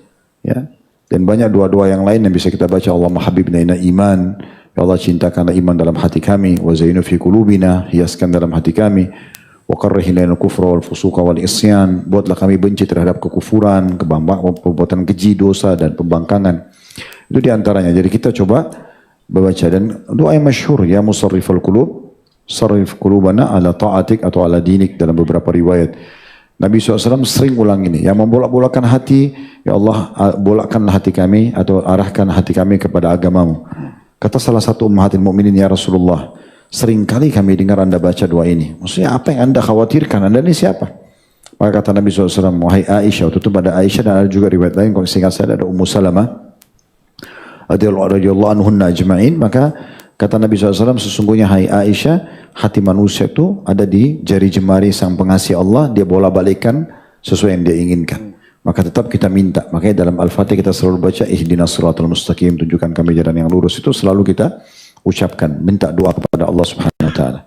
Speaker 1: ya. Dan banyak doa-doa yang lain yang bisa kita baca. Allahumma habibna ila iman. Ya Allah, cintakanlah iman dalam hati kami. Wa zayyinu fi qulubina, hiaskan dalam hati kami. Wa karrih ilaina al-kufra wal fusuqa wal isyan. Buatlah kami benci terhadap kekufuran, perbuatan keji, dosa dan pembangkangan. Itu diantaranya. Jadi kita coba membaca, dan doa yang masyhur, ya musarrifal qulub, sarrif qulubana ala ta'atik atau ala dinik, dalam beberapa riwayat. Nabi SAW sering ulang ini, yang membolak-bolakkan hati, ya Allah bolakkanlah hati kami atau arahkan hati kami kepada agamamu. Kata salah satu ummahatil mukminin, ya Rasulullah, seringkali kami dengar Anda baca doa ini. Maksudnya apa yang Anda khawatirkan? Anda ini siapa? Maka kata Nabi SAW, wahai Aisyah, waktu itu pada Aisyah, dan ada juga riwayat lain, kalau seingat saya ada Ummu Salamah radhiyallahu anhunna ajma'in. Maka kata Nabi SAW, sesungguhnya hai Aisyah, hati manusia itu ada di jari jemari sang pengasih Allah, dia bola-balikan sesuai yang dia inginkan. Maka tetap kita minta. Makanya dalam Al-Fatihah kita selalu baca ihdinas siratal mustaqim, tunjukkan kami jalan yang lurus. Itu selalu kita ucapkan, minta doa kepada Allah Subhanahu wa taala.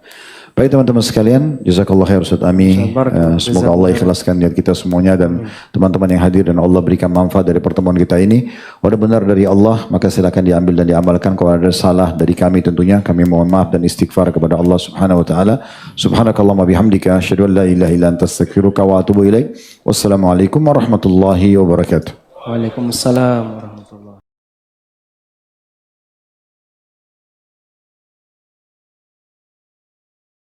Speaker 1: Baik teman-teman sekalian, jazakallah khair Ustaz Ami. Semoga Allah ikhlaskan niat kita semuanya dan teman-teman yang hadir, dan Allah berikan manfaat dari pertemuan kita ini. Kalau benar dari Allah, maka silakan diambil dan diamalkan. Kalau ada salah dari kami, tentunya kami mohon maaf dan istighfar kepada Allah Subhanahu wa taala. Subhanakallahumma bihamdika asyhadu an la ilaha illa anta astaghfiruka wa atubu ilaik. Wassalamualaikum warahmatullahi wabarakatuh.
Speaker 2: Waalaikumsalam warahmatullahi wabarakatuh.